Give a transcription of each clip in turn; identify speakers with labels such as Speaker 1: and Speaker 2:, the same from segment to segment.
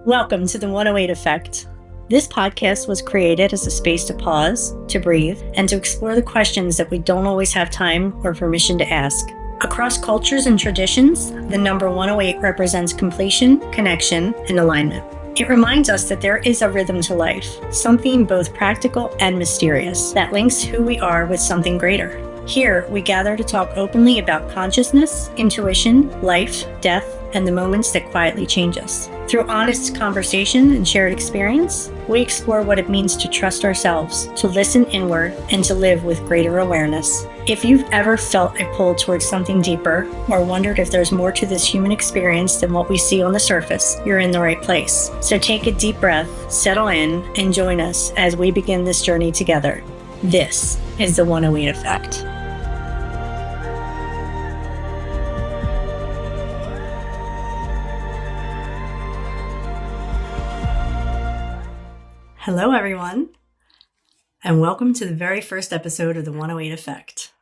Speaker 1: Welcome to the 108 Effect. This podcast was created as a space to pause, to breathe, and to explore the questions that we don't always have time or permission to ask. Across cultures and traditions, the number 108 represents completion, connection, and alignment. It reminds us that there is a rhythm to life, something both practical and mysterious, that links who we are with something greater. Here, we gather to talk openly about consciousness, intuition, life, death, and the moments that quietly change us. Through honest conversation and shared experience, we explore what it means to trust ourselves, to listen inward, and to live with greater awareness. If you've ever felt a pull towards something deeper, or wondered if there's more to this human experience than what we see on the surface, you're in the right place. So take a deep breath, settle in, and join us as we begin this journey together. This is the 108 Effect. Hello, everyone, and welcome to the very first episode of the 108 Effect.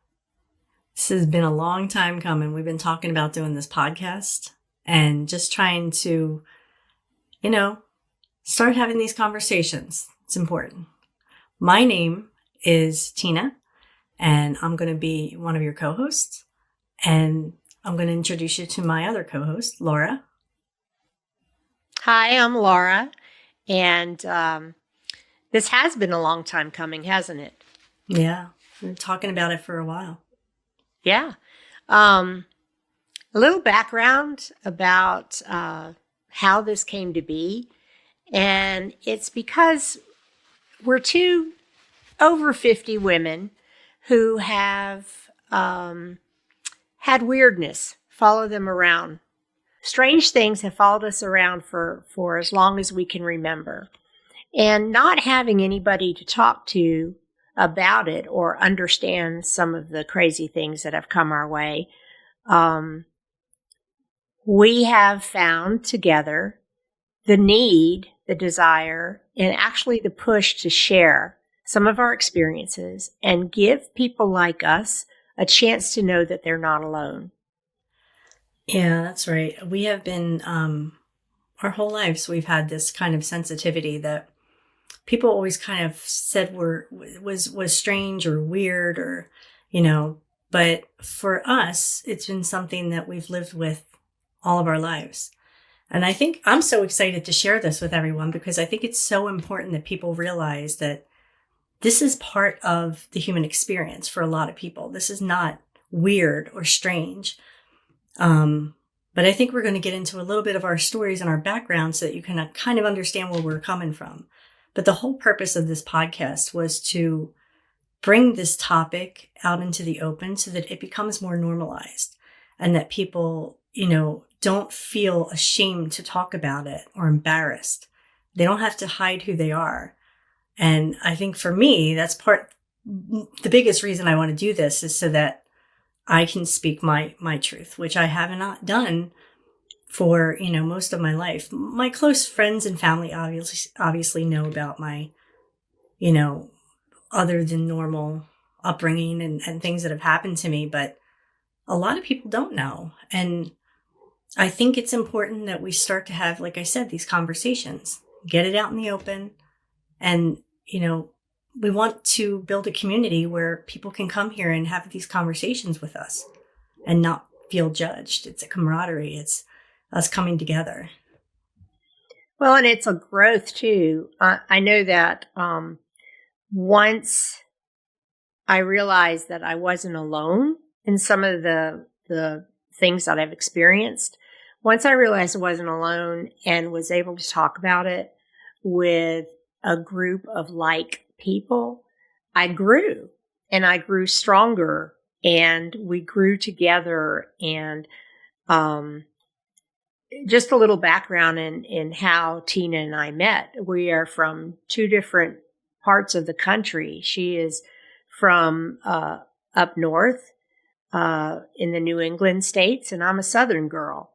Speaker 1: This has been a long time coming. We've been talking about doing this podcast and just trying to, start having these conversations. It's important. My name is Tina, and I'm going to be one of your co-hosts, and I'm going to introduce you to my other co-host, Laura.
Speaker 2: Hi, I'm Laura, and this has been a long time coming, hasn't it?
Speaker 1: Yeah, we've been talking about it for a while.
Speaker 2: Yeah. A little background about how this came to be. And it's because we're two over 50 women who have had weirdness follow them around. Strange things have followed us around for as long as we can remember. And not having anybody to talk to about it or understand some of the crazy things that have come our way, we have found together the need, the desire, and actually the push to share some of our experiences and give people like us a chance to know that they're not alone.
Speaker 1: Yeah, that's right. We have been, our whole lives, we've had this kind of sensitivity that people always kind of said was strange or weird or, but for us, it's been something that we've lived with all of our lives. And I think I'm so excited to share this with everyone because I think it's so important that people realize that this is part of the human experience for a lot of people. This is not weird or strange. But I think we're going to get into a little bit of our stories and our background so that you can kind of understand where we're coming from. But the whole purpose of this podcast was to bring this topic out into the open so that it becomes more normalized and that people, don't feel ashamed to talk about it or embarrassed. They don't have to hide who they are. And I think for me, that's the biggest reason I want to do this is so that I can speak my truth, which I have not done for, most of my life. My close friends and family obviously know about my, other than normal upbringing and things that have happened to me, but a lot of people don't know. And I think it's important that we start to have, like I said, these conversations, get it out in the open. And, we want to build a community where people can come here and have these conversations with us and not feel judged. It's a camaraderie. It's us coming together.
Speaker 2: Well, and it's a growth too. I know that once I realized that I wasn't alone in some of the things that I've experienced, once I realized I wasn't alone and was able to talk about it with a group of like people, I grew and I grew stronger and we grew together. And just a little background in how Tina and I met. We are from two different parts of the country. She is from up north in the New England states, and I'm a Southern girl.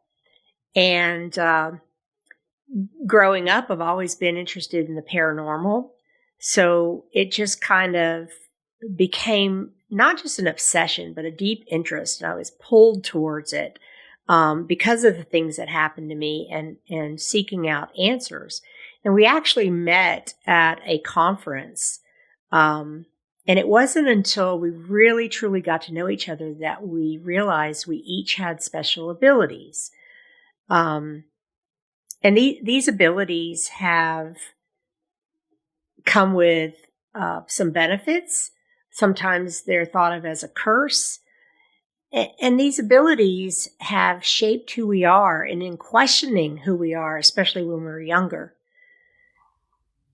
Speaker 2: And growing up, I've always been interested in the paranormal. So it just kind of became not just an obsession, but a deep interest. And I was pulled towards it because of the things that happened to me and seeking out answers. And we actually met at a conference. And it wasn't until we really truly got to know each other that we realized we each had special abilities. And these abilities have come with some benefits. Sometimes they're thought of as a curse. And these abilities have shaped who we are and in questioning who we are, especially when we're younger.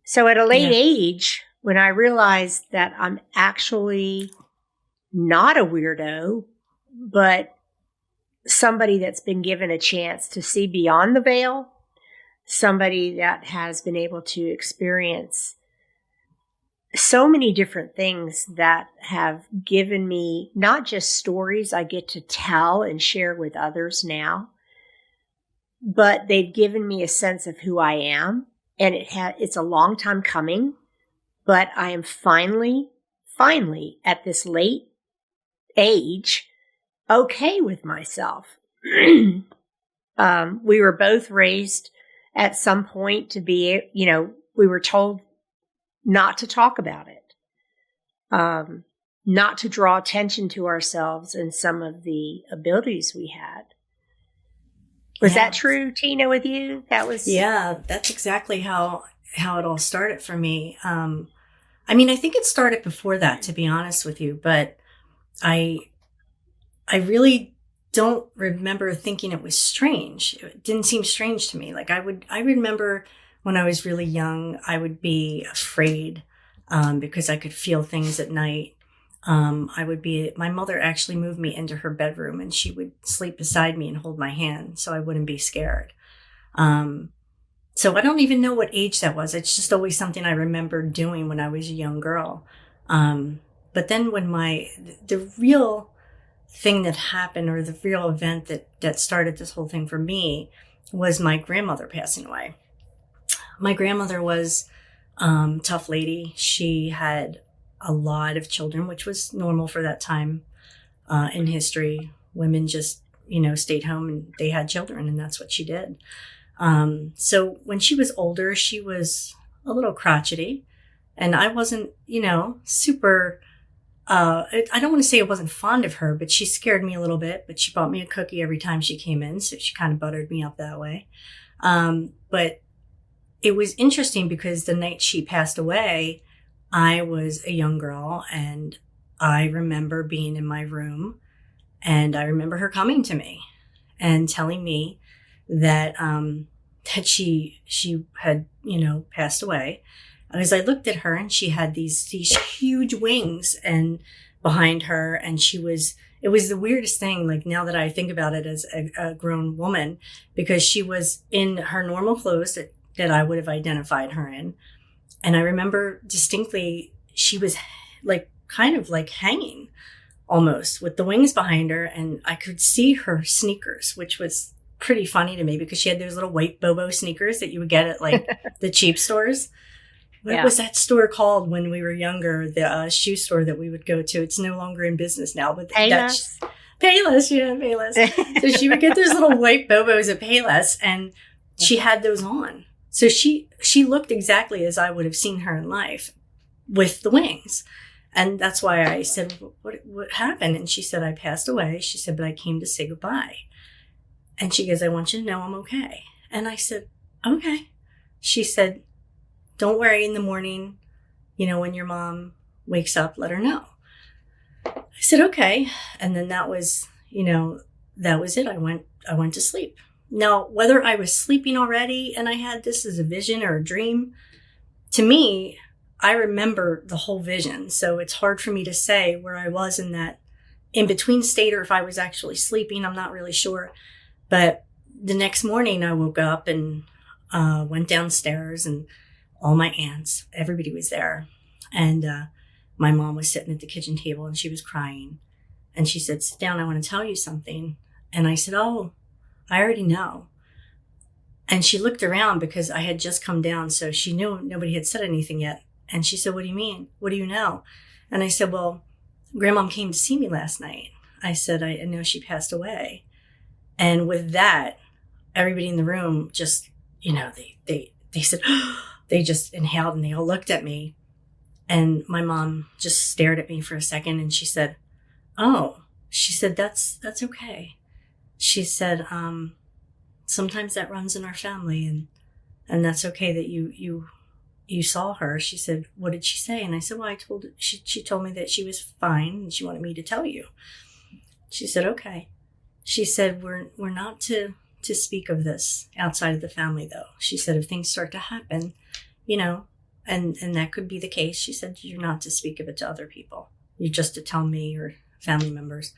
Speaker 2: So at a late age, when I realized that I'm actually not a weirdo, but somebody that's been given a chance to see beyond the veil, somebody that has been able to experience so many different things that have given me not just stories I get to tell and share with others now, but they've given me a sense of who I am. And it's a long time coming, but I am finally at this late age, okay with myself. We were both raised at some point to be, we were told not to talk about it, not to draw attention to ourselves and some of the abilities we had. Was that true, Tina, with you?
Speaker 1: Yeah, that's exactly how it all started for me. I mean, I think it started before that, to be honest with you, but I really don't remember thinking it was strange. It didn't seem strange to me. Like I remember when I was really young, I would be afraid, because I could feel things at night. My mother actually moved me into her bedroom and she would sleep beside me and hold my hand so I wouldn't be scared. So I don't even know what age that was. It's just always something I remember doing when I was a young girl. But then when the real thing that happened, or the real event that started this whole thing for me, was my grandmother passing away. My grandmother was tough lady. She had a lot of children, which was normal for that time in history. Women just, stayed home and they had children, and that's what she did. So when she was older, she was a little crotchety, and I wasn't, super, I don't want to say I wasn't fond of her, but she scared me a little bit. But she bought me a cookie every time she came in, so she kind of buttered me up that way. But it was interesting because the night she passed away, I was a young girl, and I remember being in my room, and I remember her coming to me and telling me that that she had passed away. And as I looked at her, and she had these huge wings and behind her, and it was the weirdest thing. Like, now that I think about it as a grown woman, because she was in her normal clothes that I would have identified her in. And I remember distinctly, she was like kind of like hanging almost with the wings behind her. And I could see her sneakers, which was pretty funny to me because she had those little white Bobo sneakers that you would get at like the cheap stores. What was that store called when we were younger? The shoe store that we would go to. It's no longer in business now, but
Speaker 2: Payless.
Speaker 1: Payless, yeah, Payless. So she would get those little white Bobos at Payless, and she had those on. So she looked exactly as I would have seen her in life, with the wings. And that's why I said, what happened? And she said, I passed away. She said, but I came to say goodbye. And she goes, I want you to know I'm okay. And I said, okay. She said, don't worry, in the morning, when your mom wakes up, let her know. I said, okay. And then that was it. I went to sleep. Now, whether I was sleeping already and I had this as a vision or a dream, to me, I remember the whole vision. So it's hard for me to say where I was in that in-between state, or if I was actually sleeping. I'm not really sure. But the next morning I woke up and went downstairs, and all my aunts, everybody was there. And my mom was sitting at the kitchen table and she was crying. And she said, sit down, I want to tell you something. And I said, oh, I already know. And she looked around because I had just come down, so she knew nobody had said anything yet. And she said, what do you mean? What do you know? And I said, well, Grandma came to see me last night. I said, I know she passed away. And with that, everybody in the room just, they said, they just inhaled and they all looked at me. And my mom just stared at me for a second and she said, "Oh," she said, that's okay." She said, "Sometimes that runs in our family and that's okay that you saw her." She said, "What did she say?" And I said, "Well, she told me that she was fine and she wanted me to tell you." She said, "Okay." She said, we're not to speak of this outside of the family though." She said, "If things start to happen, you know, and that could be the case." She said, "You're not to speak of it to other people. You're just to tell me or family members."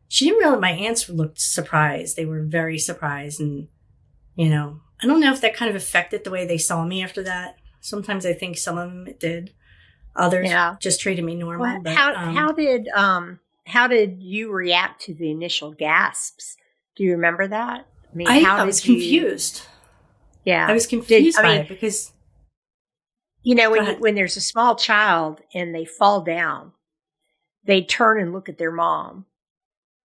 Speaker 1: She didn't realize my aunts looked surprised. They were very surprised. And, I don't know if that kind of affected the way they saw me after that. Sometimes I think some of them it did. Others
Speaker 2: Yeah.
Speaker 1: just treated me normal.
Speaker 2: Well,
Speaker 1: But
Speaker 2: how did you react to the initial gasps? Do you remember that? I mean,
Speaker 1: I,
Speaker 2: how
Speaker 1: I was
Speaker 2: did you?
Speaker 1: confused. I
Speaker 2: Yeah.
Speaker 1: was confused by
Speaker 2: I
Speaker 1: it because,
Speaker 2: mean,
Speaker 1: go ahead.
Speaker 2: when there's a small child and they fall down, they turn and look at their mom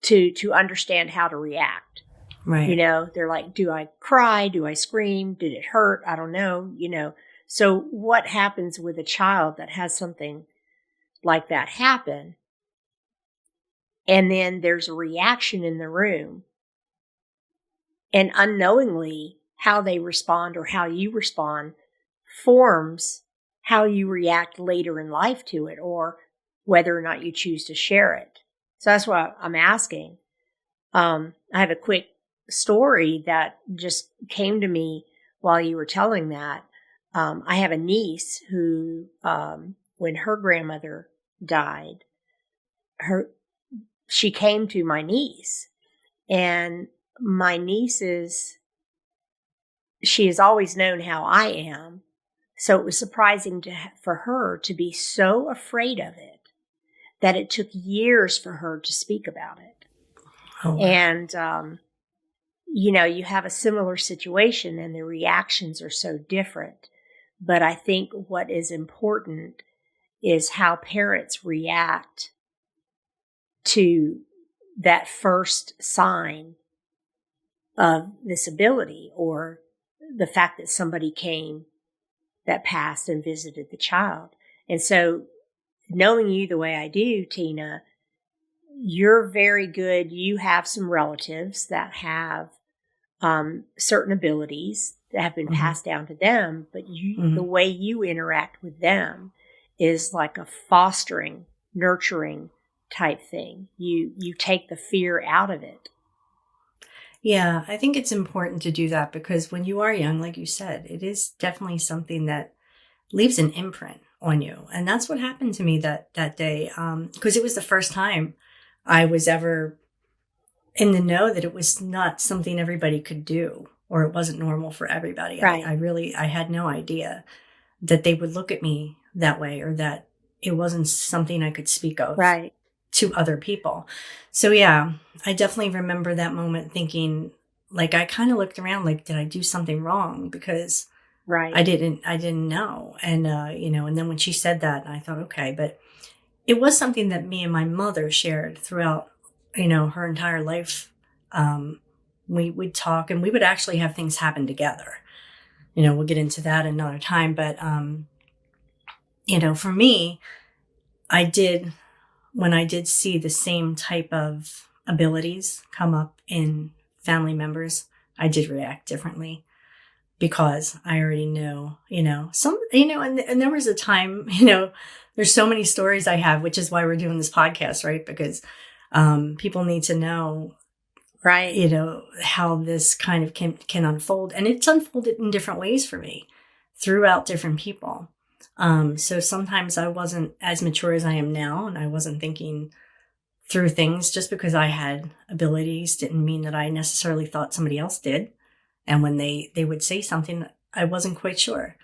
Speaker 2: to understand how to react.
Speaker 1: Right.
Speaker 2: They're like, do I cry? Do I scream? Did it hurt? I don't know. So what happens with a child that has something like that happen? And then there's a reaction in the room, and unknowingly how they respond or how you respond forms how you react later in life to it, or whether or not you choose to share it. So that's what I'm asking. I have a quick story that just came to me while you were telling that. I have a niece who, when her grandmother died, she came to my niece, and my niece she has always known how I am. So it was surprising for her to be so afraid of it that it took years for her to speak about it.
Speaker 1: Oh, wow.
Speaker 2: And, you have a similar situation and the reactions are so different. But I think what is important is how parents react to that first sign of this ability, or the fact that somebody came that passed and visited the child. And so, knowing you the way I do, Tina, you're very good. You have some relatives that have certain abilities that have been
Speaker 1: Mm-hmm.
Speaker 2: passed down to them, but
Speaker 1: Mm-hmm.
Speaker 2: the way you interact with them is like a fostering, nurturing type thing. You take the fear out of it.
Speaker 1: Yeah, I think it's important to do that because when you are young, like you said, it is definitely something that leaves an imprint on you. And that's what happened to me that day. Because it was the first time I was ever in the know that it was not something everybody could do, or it wasn't normal for everybody.
Speaker 2: Right.
Speaker 1: I had no idea that they would look at me that way, or that it wasn't something I could speak of
Speaker 2: Right.
Speaker 1: to other people. So yeah, I definitely remember that moment thinking, like, I kind of looked around like, did I do something wrong? Because
Speaker 2: Right.
Speaker 1: I didn't know. And, and then when she said that, I thought, okay, but it was something that me and my mother shared throughout, her entire life. We would talk and we would actually have things happen together. We'll get into that another time. But, for me, when I did see the same type of abilities come up in family members, I did react differently because I already know, and there was a time, there's so many stories I have, which is why we're doing this podcast, right? Because people need to know,
Speaker 2: Right.
Speaker 1: how this kind of can unfold. And it's unfolded in different ways for me throughout different people. So sometimes I wasn't as mature as I am now, and I wasn't thinking through things. Just because I had abilities didn't mean that I necessarily thought somebody else did. And when they would say something, I wasn't quite sure.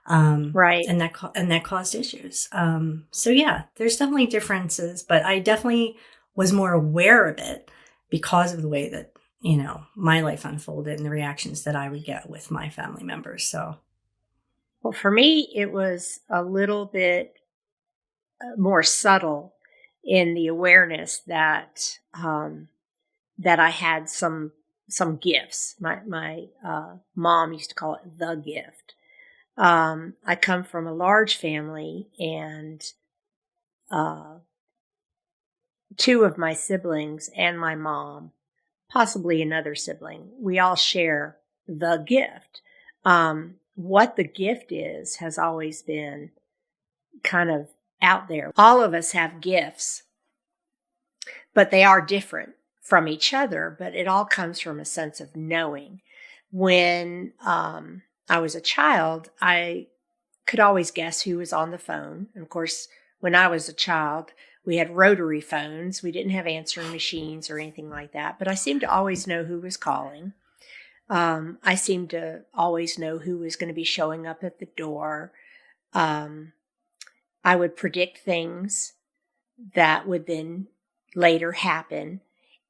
Speaker 2: Right.
Speaker 1: And that caused issues. So yeah, there's definitely differences, but I definitely was more aware of it because of the way that, my life unfolded and the reactions that I would get with my family members. So,
Speaker 2: Well, for me, it was a little bit more subtle in the awareness that that I had some some gifts. My mom used to call it the gift. I come from a large family, and uh, two of my siblings and my mom, possibly another sibling, we all share the gift. What the gift is has always been kind of out there. All of us have gifts, but they are different from each other, but it all comes from a sense of knowing. When I was a child, I could always guess who was on the phone. And of course, when I was a child, we had rotary phones. We didn't have answering machines or anything like that, but I seemed to always know who was calling. I seemed to always know who was going to be showing up at the door. Um, I would predict things that would then later happen.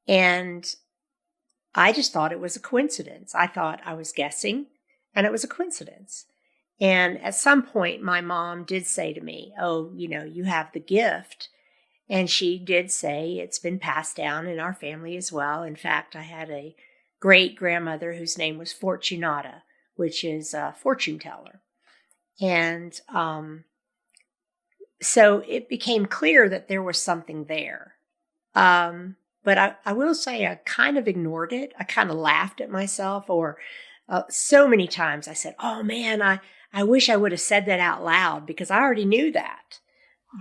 Speaker 2: And I just thought it was a coincidence. I thought I was guessing, and it was a coincidence. And at some point, my mom did say to me, "Oh, you have the gift." And she did say it's been passed down in our family as well. In fact, I had a great grandmother whose name was Fortunata, which is a fortune teller. And so it became clear that there was something there. But I will say I kind of ignored it. I kind of laughed at myself, or so many times I said, "Oh man, I wish I would have said that out loud because I already knew that."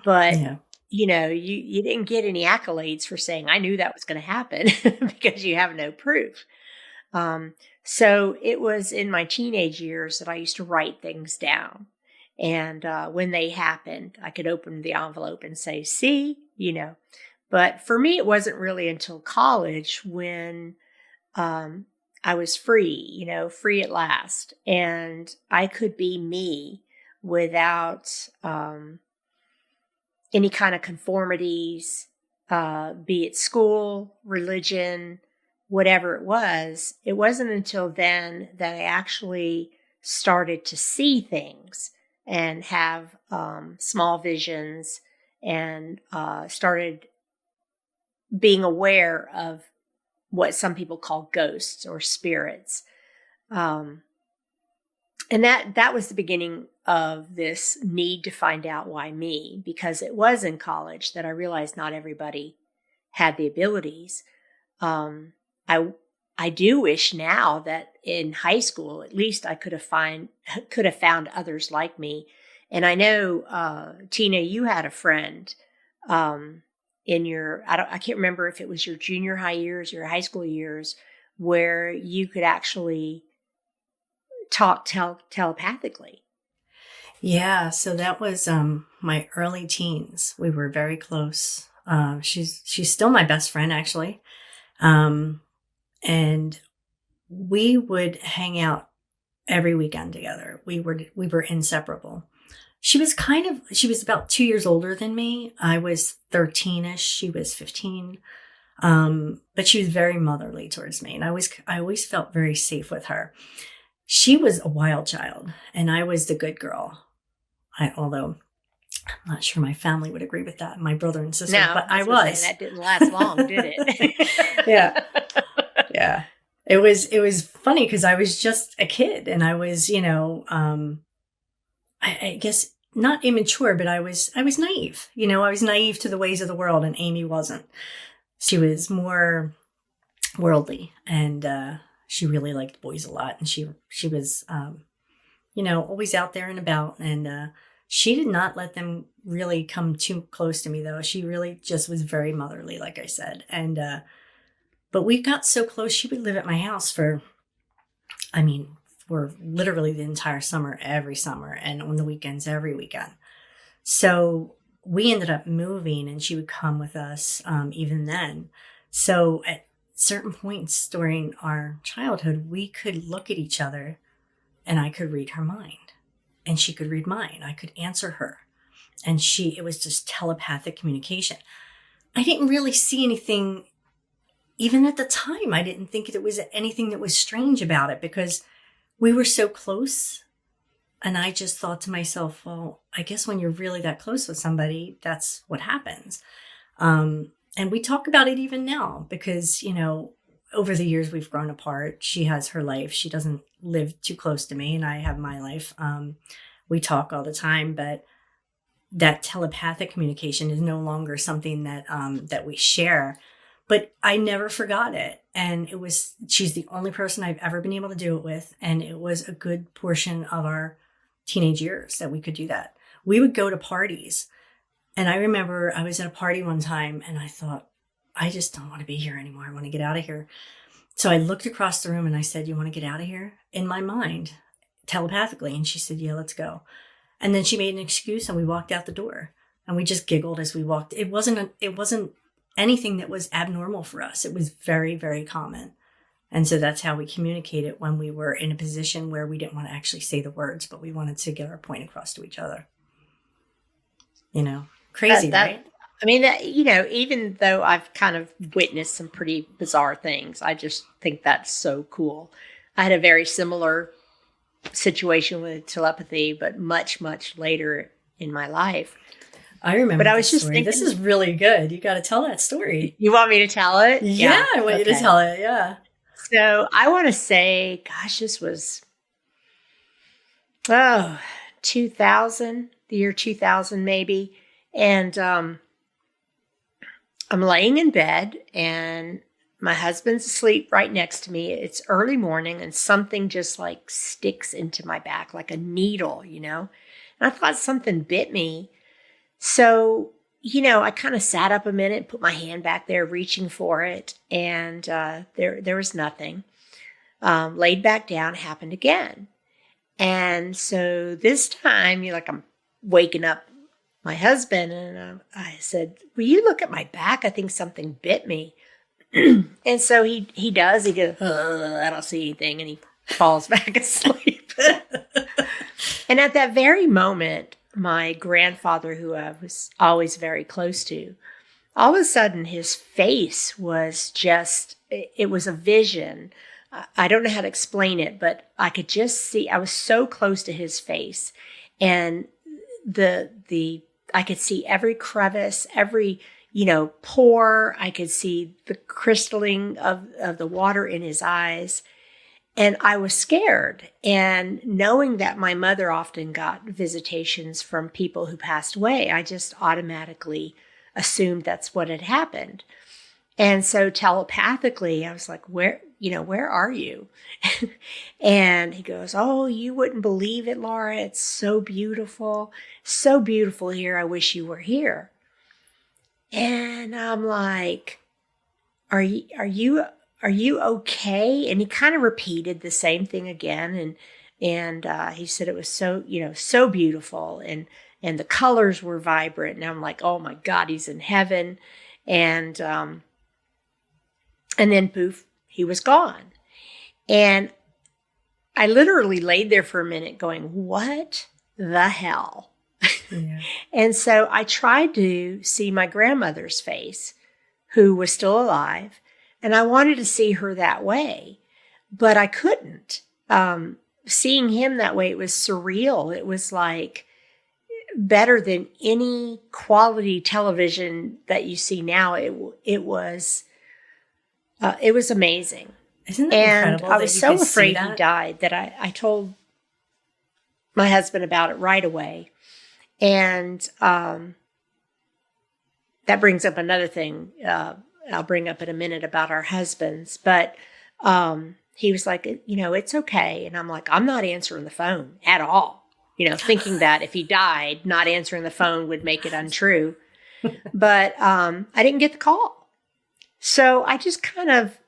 Speaker 2: But,
Speaker 1: Yeah.
Speaker 2: you didn't get any accolades for saying, "I knew that was going to happen," because you have no proof. So it was in my teenage years that I used to write things down. And when they happened, I could open the envelope and say, "See," But for me, it wasn't really until college when I was free, free at last. And I could be me without any kind of conformities, be it school, religion, whatever it was. It wasn't until then that I actually started to see things and have small visions, and started being aware of what some people call ghosts or spirits. And that was the beginning of this need to find out why me, because it was in college that I realized not everybody had the abilities. I do wish now that in high school, at least I could have found others like me. And I know, Tina, you had a friend in your, I can't remember if it was your junior high years, your high school years, where you could actually talk telepathically.
Speaker 1: Yeah, so that was my early teens. We were very close. She's still my best friend, actually. And we would hang out every weekend together. We were inseparable. She was about 2 years older than me. I was 13ish. She was 15. But she was very motherly towards me, and I always felt very safe with her. She was a wild child, and I was the good girl. Although I'm not sure my family would agree with that, my brother and sister,
Speaker 2: No,
Speaker 1: but I was.
Speaker 2: That didn't last long, did it?
Speaker 1: Yeah. Yeah. It was funny because I was just a kid, and I was, I guess not immature, but I was naive. I was naive to the ways of the world, and Amy wasn't. She was more worldly, and she really liked boys a lot, and she was always out there and about, and she did not let them really come too close to me, though. She really just was very motherly, like I said. And but we got so close. She would live at my house for literally the entire summer, every summer, and on the weekends, every weekend. So we ended up moving, and she would come with us even then. So at certain points during our childhood, we could look at each other, and I could read her mind, and she could read mine. I could answer her, and it was just telepathic communication. I didn't really see anything. Even at the time, I didn't think it was anything that was strange about it, because we were so close. And I just thought to myself, well, I guess when you're really that close with somebody, that's what happens. And we talk about it even now because, over the years, we've grown apart. She has her life. She doesn't live too close to me, and I have my life. We talk all the time, but that telepathic communication is no longer something that we share. But I never forgot it, and she's the only person I've ever been able to do it with, and it was a good portion of our teenage years that we could do that. We would go to parties, and I remember I was at a party one time, and I thought, I just don't want to be here anymore. I want to get out of here. So I looked across the room and I said, "You want to get out of here?" In my mind, telepathically, and she said, "Yeah, let's go." And then she made an excuse and we walked out the door, and we just giggled as we walked. It wasn't anything that was abnormal for us. It was very, very common. And so that's how we communicated when we were in a position where we didn't want to actually say the words, but we wanted to get our point across to each other. Crazy, right?
Speaker 2: I mean, that, even though I've kind of witnessed some pretty bizarre things, I just think that's so cool. I had a very similar situation with telepathy, but much, much later in my life.
Speaker 1: I remember.
Speaker 2: But I was just
Speaker 1: story.
Speaker 2: thinking,
Speaker 1: this is really good. You got to tell that story.
Speaker 2: You want me to tell it?
Speaker 1: Yeah, I want you to tell it. Yeah.
Speaker 2: So I want to say, gosh, this was 2000, the year 2000 maybe, and I'm laying in bed and my husband's asleep right next to me. It's early morning and something just like sticks into my back like a needle, And I thought something bit me. So, I kind of sat up a minute, put my hand back there reaching for it, and there was nothing. Laid back down, happened again. And so this time, I'm waking up my husband, and I said, "Will you look at my back? I think something bit me." And so he does. He goes, "I don't see anything," and he falls back asleep. And at that very moment, my grandfather, who I was always very close to, all of a sudden his face was it was a vision. I don't know how to explain it, but I could just see, I was so close to his face, and I could see every crevice, every, pore. I could see the crystalline of the water in his eyes. And I was scared. And knowing that my mother often got visitations from people who passed away, I just automatically assumed that's what had happened. And so telepathically, I was like, where are you? And he goes, "Oh, you wouldn't believe it, Laura. It's so beautiful. So beautiful here. I wish you were here." And I'm like, are you okay? And he kind of repeated the same thing again. And he said it was so, so beautiful. And the colors were vibrant. And I'm like, oh my God, he's in heaven. And then poof, he was gone. And I literally laid there for a minute going, what the hell? Yeah. And so I tried to see my grandmother's face, who was still alive, and I wanted to see her that way, but I couldn't. Seeing him that way, it was surreal. It was like better than any quality television that you see now. It was amazing.
Speaker 1: Isn't that incredible?
Speaker 2: I was so afraid he died that I told my husband about it right away. And that brings up another thing I'll bring up in a minute about our husbands. But he was like, it's okay. And I'm like, I'm not answering the phone at all. Thinking that if he died, not answering the phone would make it untrue. But I didn't get the call. So I just kind of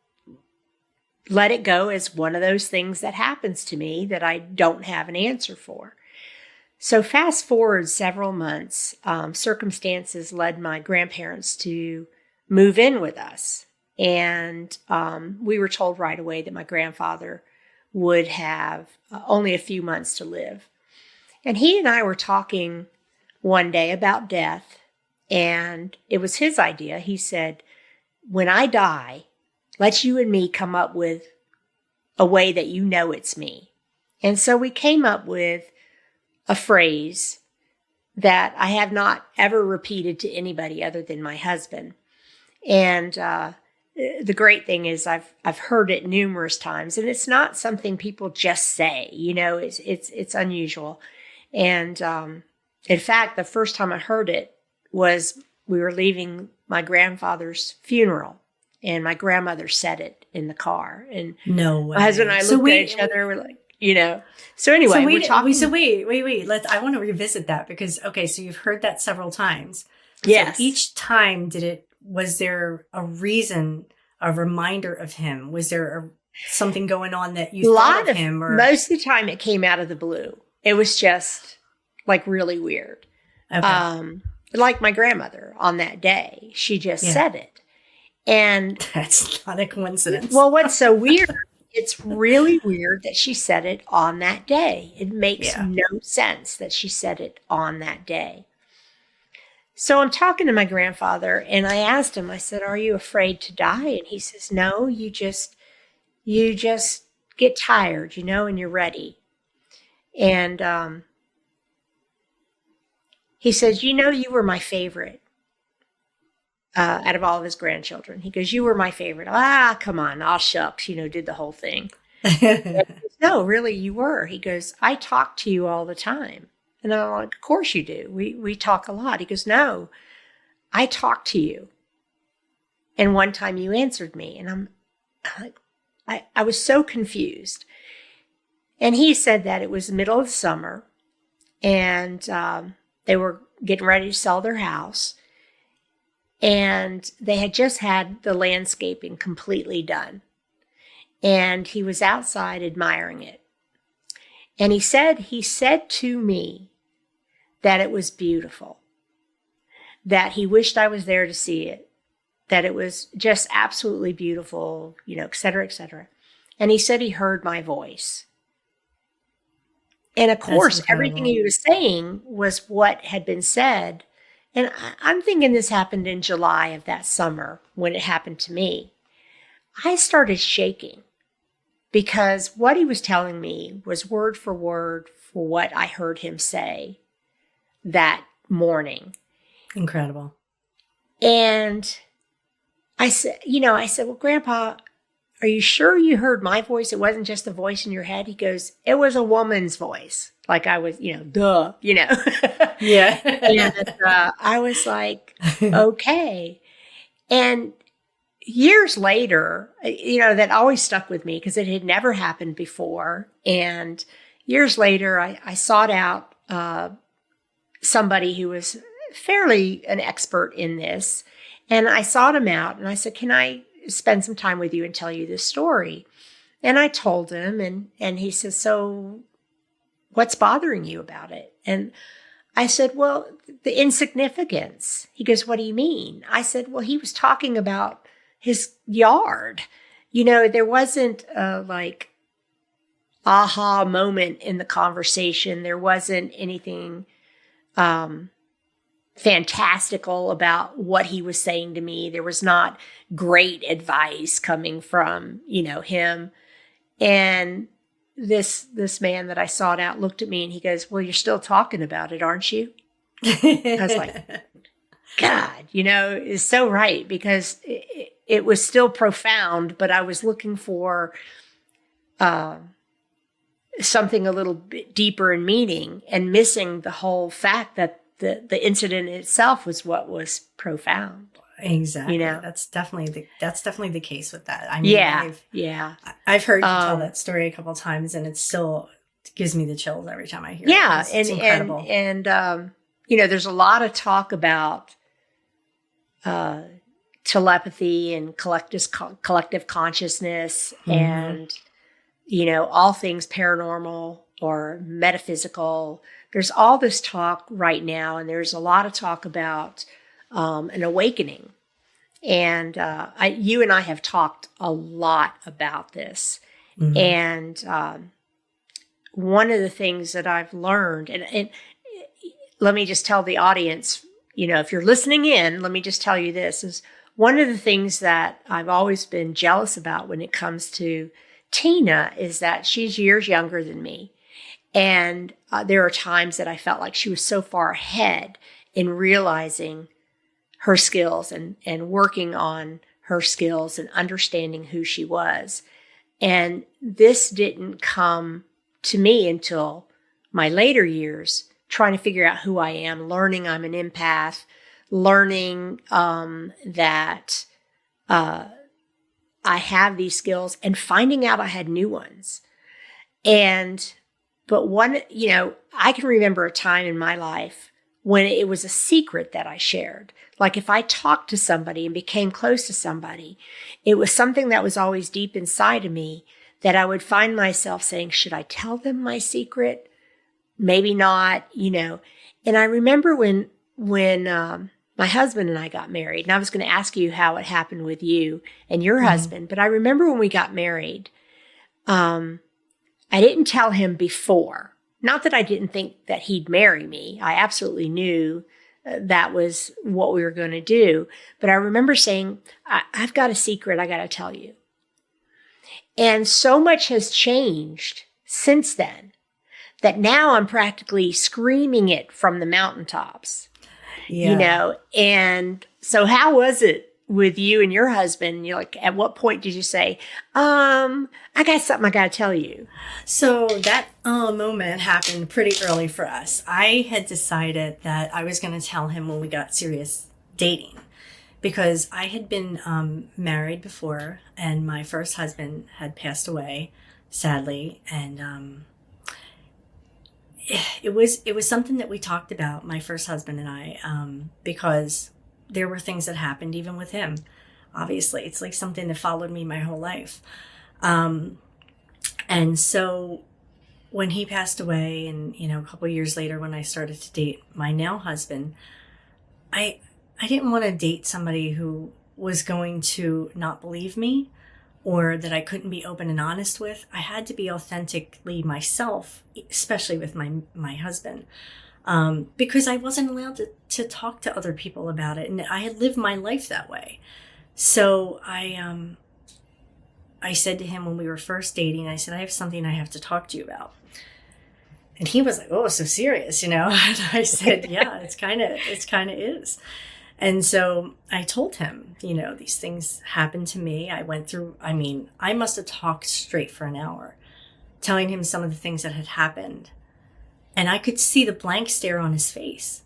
Speaker 2: let it go as one of those things that happens to me that I don't have an answer for. So fast forward several months, circumstances led my grandparents to move in with us. And we were told right away that my grandfather would have only a few months to live. And he and I were talking one day about death, and it was his idea. He said, "When I die, let you and me come up with a way that it's me." And so we came up with a phrase that I have not ever repeated to anybody other than my husband. And the great thing is I've heard it numerous times, and it's not something people just say. It's unusual. And in fact, the first time I heard it was we were leaving my grandfather's funeral, and my grandmother said it in the car, and
Speaker 1: No
Speaker 2: my husband and
Speaker 1: way.
Speaker 2: I looked at each other. We're like, So anyway, we're talking.
Speaker 1: So wait. I want to revisit that because okay, so you've heard that several times.
Speaker 2: Yes.
Speaker 1: So each time, was there a reason, a reminder of him? Was there something going on that you thought of him? Or
Speaker 2: most of the time, it came out of the blue. It was just like really weird.
Speaker 1: okay.
Speaker 2: Like my grandmother on that day, she just said it, and
Speaker 1: that's not a coincidence.
Speaker 2: Well, what's so weird? It's really weird that she said it on that day. It makes no sense that she said it on that day. So I'm talking to my grandfather, and I asked him, I said, "Are you afraid to die?" And he says, "No, you just get tired, and you're ready." And he says, "You were my favorite out of all of his grandchildren." He goes, "You were my favorite." "Ah, come on, all shucks," did the whole thing. Goes, "No, really, you were." He goes, "I talk to you all the time." And I'm like, "Of course you do. We talk a lot." He goes, "No, I talk to you. And one time you answered me." And I'm like, I was so confused. And he said that it was the middle of the summer, and they were getting ready to sell their house. And they had just had the landscaping completely done. And he was outside admiring it. And he said to me that it was beautiful, that he wished I was there to see it, that it was just absolutely beautiful, et cetera, et cetera. And he said he heard my voice. And of course, everything he was saying was what had been said. And I'm thinking this happened in July of that summer when it happened to me. I started shaking because what he was telling me was word for what I heard him say that morning.
Speaker 1: Incredible.
Speaker 2: And I said, "Well, Grandpa, are you sure you heard my voice? It wasn't just a voice in your head?" He goes, "It was a woman's voice." Like I was, duh,
Speaker 1: Yeah.
Speaker 2: And I was like, okay. And years later, that always stuck with me because it had never happened before. And years later, I sought out somebody who was fairly an expert in this. And I sought him out and I said, "Can I spend some time with you and tell you this story?" And I told him, and he says, "So what's bothering you about it?" And I said, "Well, the insignificance." He goes, "What do you mean?" I said, "Well, he was talking about his yard. There wasn't a aha moment in the conversation. There wasn't anything fantastical about what he was saying to me. There was not great advice coming from, him." And this man that I sought out looked at me and he goes, "Well, you're still talking about it, aren't you?" I was like, God, is so right, because it was still profound, but I was looking for something a little bit deeper in meaning and missing the whole fact that the incident itself was what was profound.
Speaker 1: Exactly. That's definitely the case with that. I mean, I've heard you tell that story a couple of times, and it still gives me the chills every time I hear it. It's incredible.
Speaker 2: And there's a lot of talk about telepathy and collective consciousness, and all things paranormal or metaphysical. There's all this talk right now, and there's a lot of talk about an awakening. And you and I have talked a lot about this. Mm-hmm. And one of the things that I've learned, and let me just tell the audience, if you're listening in, let me just tell you this, is one of the things that I've always been jealous about when it comes to Tina is that she's years younger than me. And there are times that I felt like she was so far ahead in realizing her skills and working on her skills and understanding who she was. And this didn't come to me until my later years, trying to figure out who I am, learning I'm an empath, learning that I have these skills, and finding out I had new ones. But I can remember a time in my life when it was a secret that I shared. Like if I talked to somebody and became close to somebody, it was something that was always deep inside of me that I would find myself saying, should I tell them my secret? Maybe not, And I remember when my husband and I got married, and I was going to ask you how it happened with you and your husband, but I remember when we got married, I didn't tell him before. Not that I didn't think that he'd marry me. I absolutely knew that was what we were going to do. But I remember saying, I've got a secret I got to tell you. And so much has changed since then that now I'm practically screaming it from the mountaintops, And so how was it with you and your husband? At what point did you say, I got something I got to tell you?
Speaker 1: So that moment happened pretty early for us. I had decided that I was going to tell him when we got serious dating, because I had been married before, and my first husband had passed away, sadly, and it was something that we talked about, my first husband and I, because there were things that happened even with him. Obviously, it's like something that followed me my whole life. And so when he passed away, and, a couple of years later when I started to date my now husband, I didn't want to date somebody who was going to not believe me or that I couldn't be open and honest with. I had to be authentically myself, especially with my husband, because I wasn't allowed to talk to other people about it. And I had lived my life that way. So I said to him when we were first dating, I said, I have something I have to talk to you about. And he was like, oh, so serious, And I said, yeah, it's kind of is. And so I told him, these things happened to me. I must have talked straight for an hour, telling him some of the things that had happened. And I could see the blank stare on his face.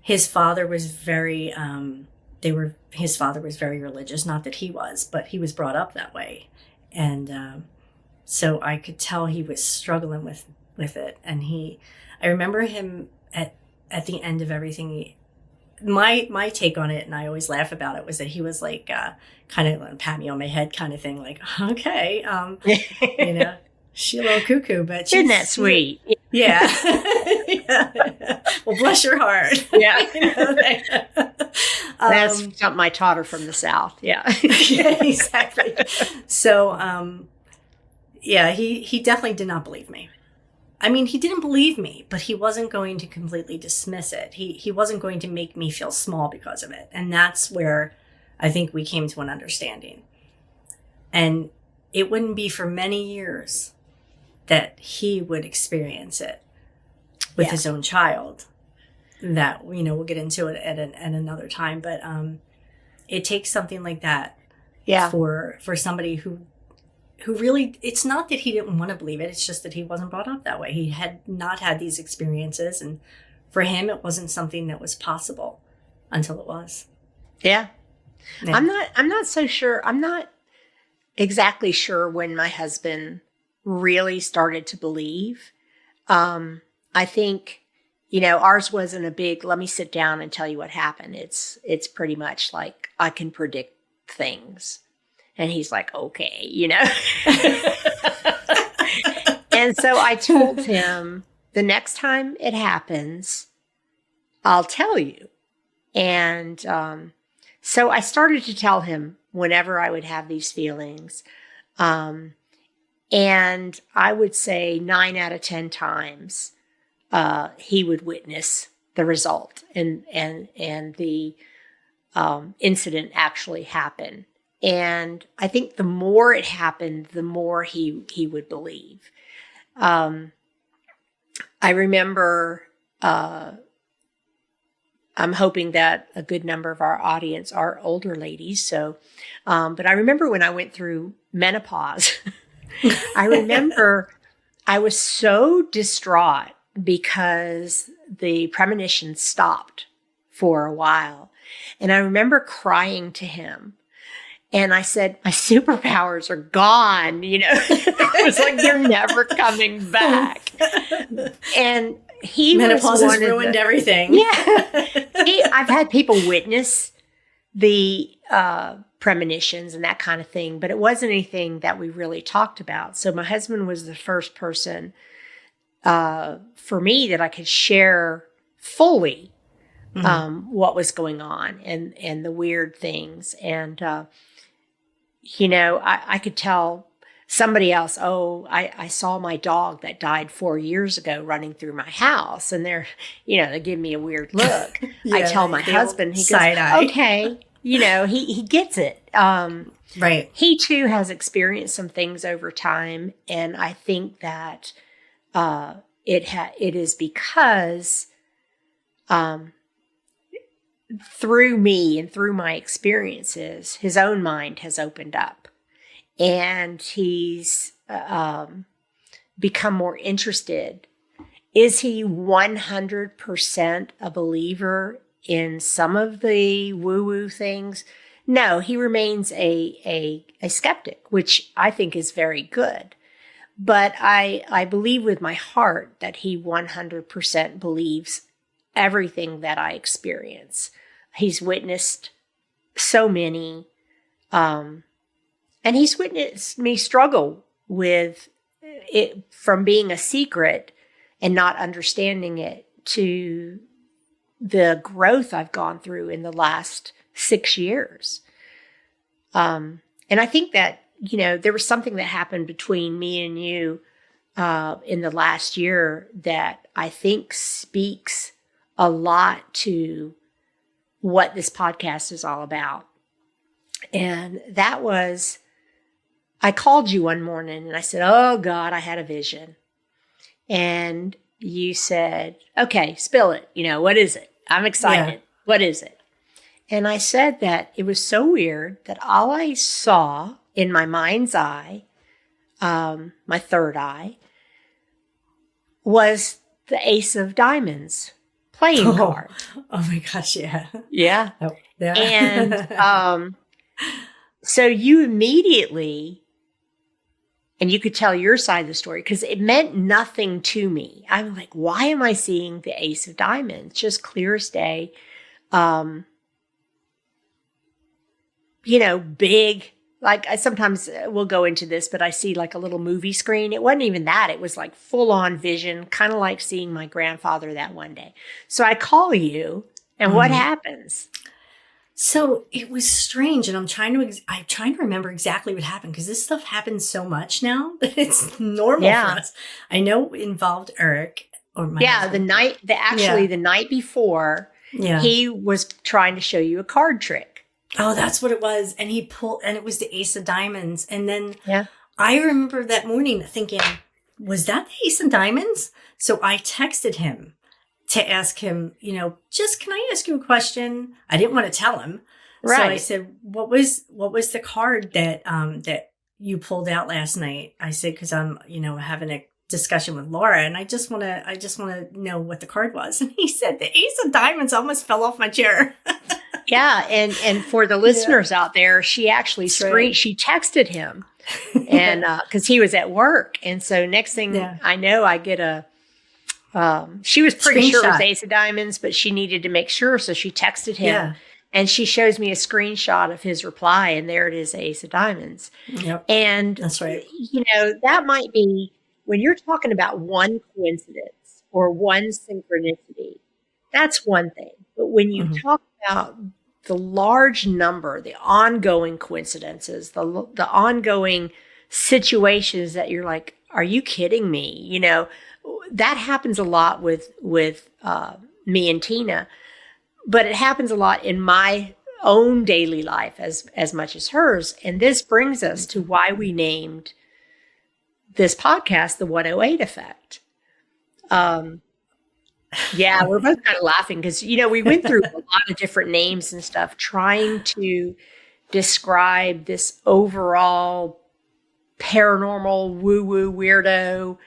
Speaker 1: His father was very, his father was very religious. Not that he was, but he was brought up that way. And so I could tell he was struggling with it. And I remember him at the end of everything. My take on it, and I always laugh about it, was that he was like kind of pat me on my head kind of thing, like, okay, she's a little cuckoo, but
Speaker 2: isn't that sweet?
Speaker 1: Yeah. Yeah. Well, bless your heart.
Speaker 2: Yeah. That's something I taught her from the South. Yeah.
Speaker 1: Yeah, exactly. So, he definitely did not believe me. He didn't believe me, but he wasn't going to completely dismiss it. He wasn't going to make me feel small because of it. And that's where I think we came to an understanding. And it wouldn't be for many years that he would experience it with his own child. That, we'll get into it at another time. But it takes something like that for somebody who really, it's not that he didn't want to believe it. It's just that he wasn't brought up that way. He had not had these experiences. And for him, it wasn't something that was possible until it was.
Speaker 2: Yeah. I'm not so sure. I'm not exactly sure when my husband really started to believe. I think, ours wasn't a big, let me sit down and tell you what happened. It's pretty much like, I can predict things. And he's like, okay, And so I told him, the next time it happens, I'll tell you. And so I started to tell him whenever I would have these feelings. And I would say 9 out of 10 times, he would witness the result and the incident actually happen. And I think the more it happened, the more he would believe. I remember I I'm hoping that a good number of our audience are older ladies. So, but I remember when I went through menopause, I remember I was so distraught because the premonition stopped for a while. And I remember crying to him. And I said, my superpowers are gone. It was like they're never coming back. And
Speaker 1: menopause has ruined everything.
Speaker 2: Yeah. I've had people witness the premonitions and that kind of thing, but it wasn't anything that we really talked about. So my husband was the first person for me that I could share fully what was going on and the weird things. And, I could tell somebody else, I saw my dog that died 4 years ago running through my house. And they give me a weird look. I tell my husband, he goes, okay, he gets it.
Speaker 1: Right.
Speaker 2: He too has experienced some things over time. And I think that it is because through me and through my experiences, his own mind has opened up and he's become more interested. Is he 100% a believer in some of the woo-woo things? No, he remains a skeptic, which I think is very good. But I believe with my heart that he 100% believes everything that I experience. He's witnessed so many, and he's witnessed me struggle with it from being a secret and not understanding it to the growth I've gone through in the last 6 years. And I think that, there was something that happened between me and you in the last year that I think speaks a lot to what this podcast is all about. And that was, I called you one morning and I said, oh God, I had a vision. And you said, okay, spill it. What is it? I'm excited. Yeah. What is it? And I said that it was so weird that all I saw in my mind's eye, my third eye, was the Ace of Diamonds playing card.
Speaker 1: Oh my gosh, yeah.
Speaker 2: Yeah.
Speaker 1: Oh, yeah.
Speaker 2: And so you immediately, and you could tell your side of the story because it meant nothing to me. I'm like, why am I seeing the Ace of Diamonds? Just clear as day. Big, like I sometimes will go into this, but I see like a little movie screen. It wasn't even that. It was like full on vision, kind of like seeing my grandfather that one day. So I call you and what happens?
Speaker 1: So it was strange. And I'm trying to remember exactly what happened because this stuff happens so much now that it's normal for us. I know it involved Eric or my husband.
Speaker 2: The night before, he was trying to show you a card trick.
Speaker 1: Oh, that's what it was. And he pulled, and it was the Ace of Diamonds. And then I remember that morning thinking, was that the Ace of Diamonds? So I texted him to ask him, just can I ask you a question? I didn't want to tell him. Right. So I said, what was the card that you pulled out last night? I said, because I'm, having a discussion with Laura and I just want to know what the card was. And he said, the Ace of Diamonds. Almost fell off my chair.
Speaker 2: Yeah, and for the listeners out there, she actually she texted him, and because he was at work, and so next thing I know, I get a. She was pretty sure it was Ace of Diamonds, but she needed to make sure, so she texted him, and she shows me a screenshot of his reply, and there it is, Ace of Diamonds.
Speaker 1: Yep,
Speaker 2: and
Speaker 1: that's right.
Speaker 2: That might be when you're talking about one coincidence or one synchronicity. That's one thing, but when you talk about the large number, the ongoing coincidences, the ongoing situations that you're like, are you kidding me? That happens a lot with me and Tina, but it happens a lot in my own daily life as much as hers. And this brings us to why we named this podcast the 108 Effect. Yeah, we're both kind of laughing because, we went through a lot of different names and stuff trying to describe this overall paranormal woo woo weirdo,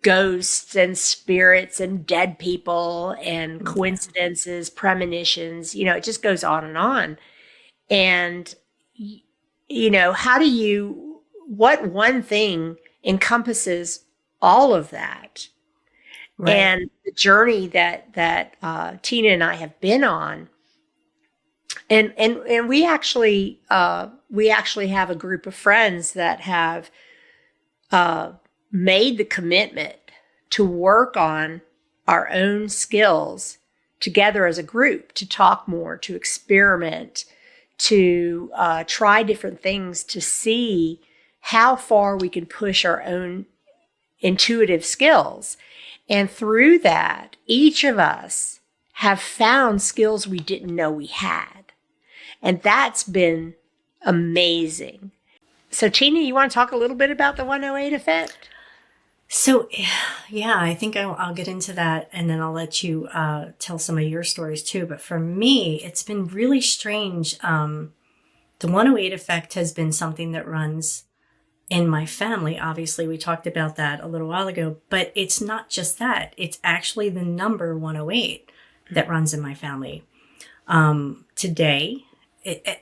Speaker 2: ghosts and spirits and dead people and coincidences, premonitions, it just goes on and on. And, how do what one thing encompasses all of that?
Speaker 1: Right.
Speaker 2: And the journey that Tina and I have been on, and we actually have a group of friends that have made the commitment to work on our own skills together as a group, to talk more, to experiment, to try different things, to see how far we can push our own intuitive skills. And through that, each of us have found skills we didn't know we had. And that's been amazing. So, Tina, you want to talk a little bit about the 108 effect?
Speaker 1: So, yeah, I think I'll get into that, and then I'll let you tell some of your stories too. But for me, it's been really strange. The 108 effect has been something that runs in my family. Obviously, we talked about that a little while ago, but it's not just that. It's actually the number 108 that runs in my family. Today,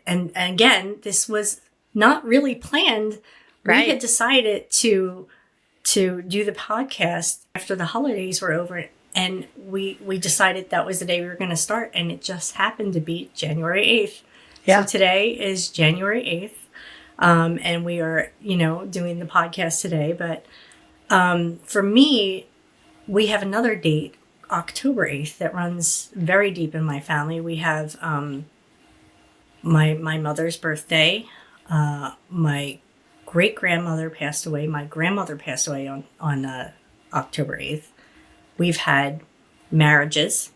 Speaker 1: and again, this was not really planned.
Speaker 2: Right.
Speaker 1: We had decided to do the podcast after the holidays were over, and we decided that was the day we were going to start, and it just happened to be January 8th.
Speaker 2: Yeah.
Speaker 1: So today is January 8th. And we are, doing the podcast today. But for me, we have another date, October 8th, that runs very deep in my family. We have my mother's birthday. My great-grandmother passed away. My grandmother passed away on October 8th. We've had marriages.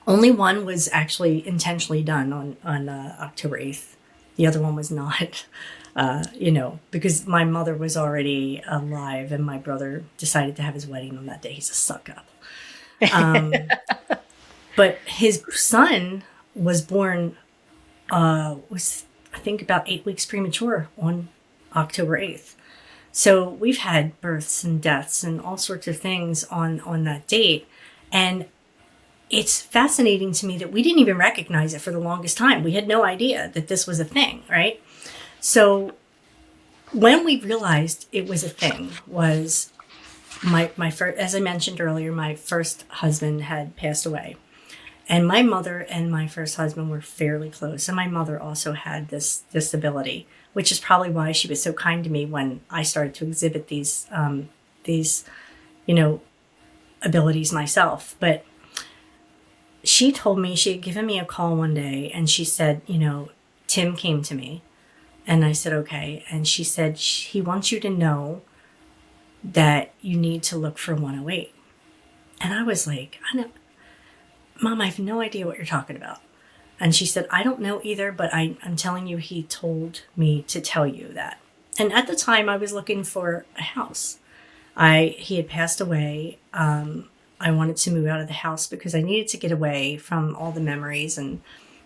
Speaker 1: Only one was actually intentionally done on October 8th. The other one was not. Because my mother was already alive and my brother decided to have his wedding on that day. He's a suck up. But his son was born, was I think about 8 weeks premature on October 8th. So we've had births and deaths and all sorts of things on that date. And it's fascinating to me that we didn't even recognize it for the longest time. We had no idea that this was a thing, right? So when we realized it was a thing was my first, as I mentioned earlier, my first husband had passed away. And my mother and my first husband were fairly close. And my mother also had this disability, which is probably why she was so kind to me when I started to exhibit these abilities myself. But she told me, she had given me a call one day and she said, Tim came to me. And I said, okay. And she said, he wants you to know that you need to look for 108. And I was like, Mom, I have no idea what you're talking about. And she said, I don't know either, but I'm telling you, he told me to tell you that. And at the time I was looking for a house. He had passed away. I wanted to move out of the house because I needed to get away from all the memories and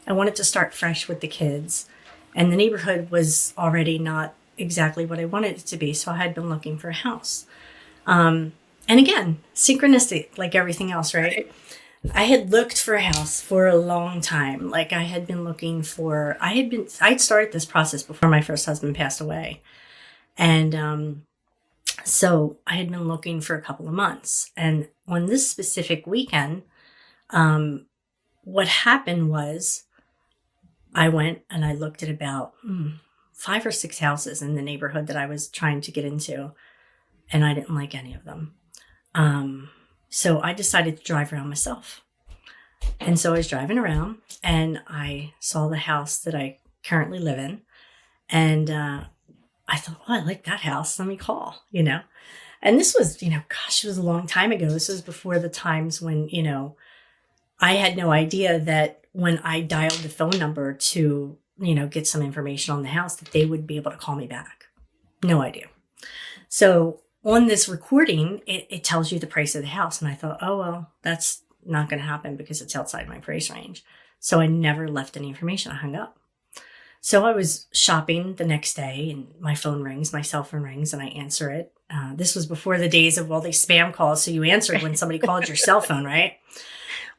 Speaker 1: I wanted to start fresh with the kids. And the neighborhood was already not exactly what I wanted it to be. So I had been looking for a house. And again, synchronicity, like everything else, right? I had looked for a house for a long time. Like I had been looking for, I'd started this process before my first husband passed away. And, so I had been looking for a couple of months. And on this specific weekend, what happened was I went and I looked at about 5 or 6 houses in the neighborhood that I was trying to get into. And I didn't like any of them. So I decided to drive around myself. And so I was driving around and I saw the house that I currently live in. And I thought, I like that house. Let me call, And this was, it was a long time ago. This was before the times when, I had no idea that when I dialed the phone number to, get some information on the house, that they would be able to call me back. No idea. So on this recording, it tells you the price of the house. And I thought, oh, well, that's not going to happen because it's outside my price range. So I never left any information. I hung up. So I was shopping the next day and my phone rings, my cell phone rings, and I answer it. This was before the days of all these spam calls. So you answered when somebody called your cell phone, right?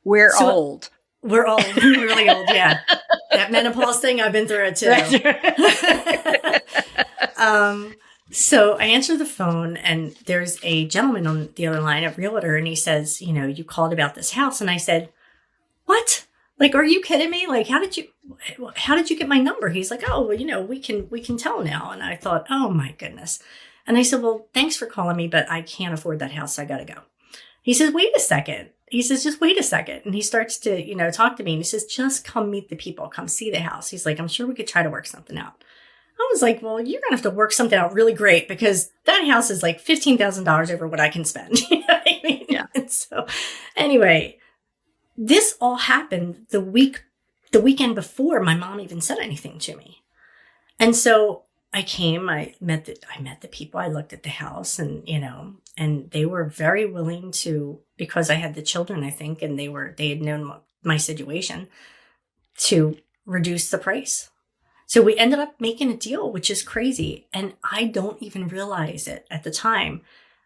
Speaker 2: We're old.
Speaker 1: We're old, really old. Yeah. That menopause thing, I've been through it too. So I answer the phone and there's a gentleman on the other line, a realtor, and he says, you called about this house. And I said, what? Like, are you kidding me? Like, how did you get my number? He's like, oh, well, we can tell now. And I thought, oh my goodness. And I said, well, thanks for calling me, but I can't afford that house. I got to go. He says, wait a second. He says, just wait a second. And he starts to, talk to me and he says, just come meet the people, come see the house. He's like, I'm sure we could try to work something out. I was like, well, you're going to have to work something out really great because that house is like $15,000 over what I can spend. You know what I mean?
Speaker 2: Yeah.
Speaker 1: And so anyway, this all happened the weekend before my mom even said anything to me. And so I came, I met the people, I looked at the house and, and they were very willing to, because I had the children, I think, and they had known my situation, to reduce the price. So we ended up making a deal, which is crazy. And I don't even realize it at the time.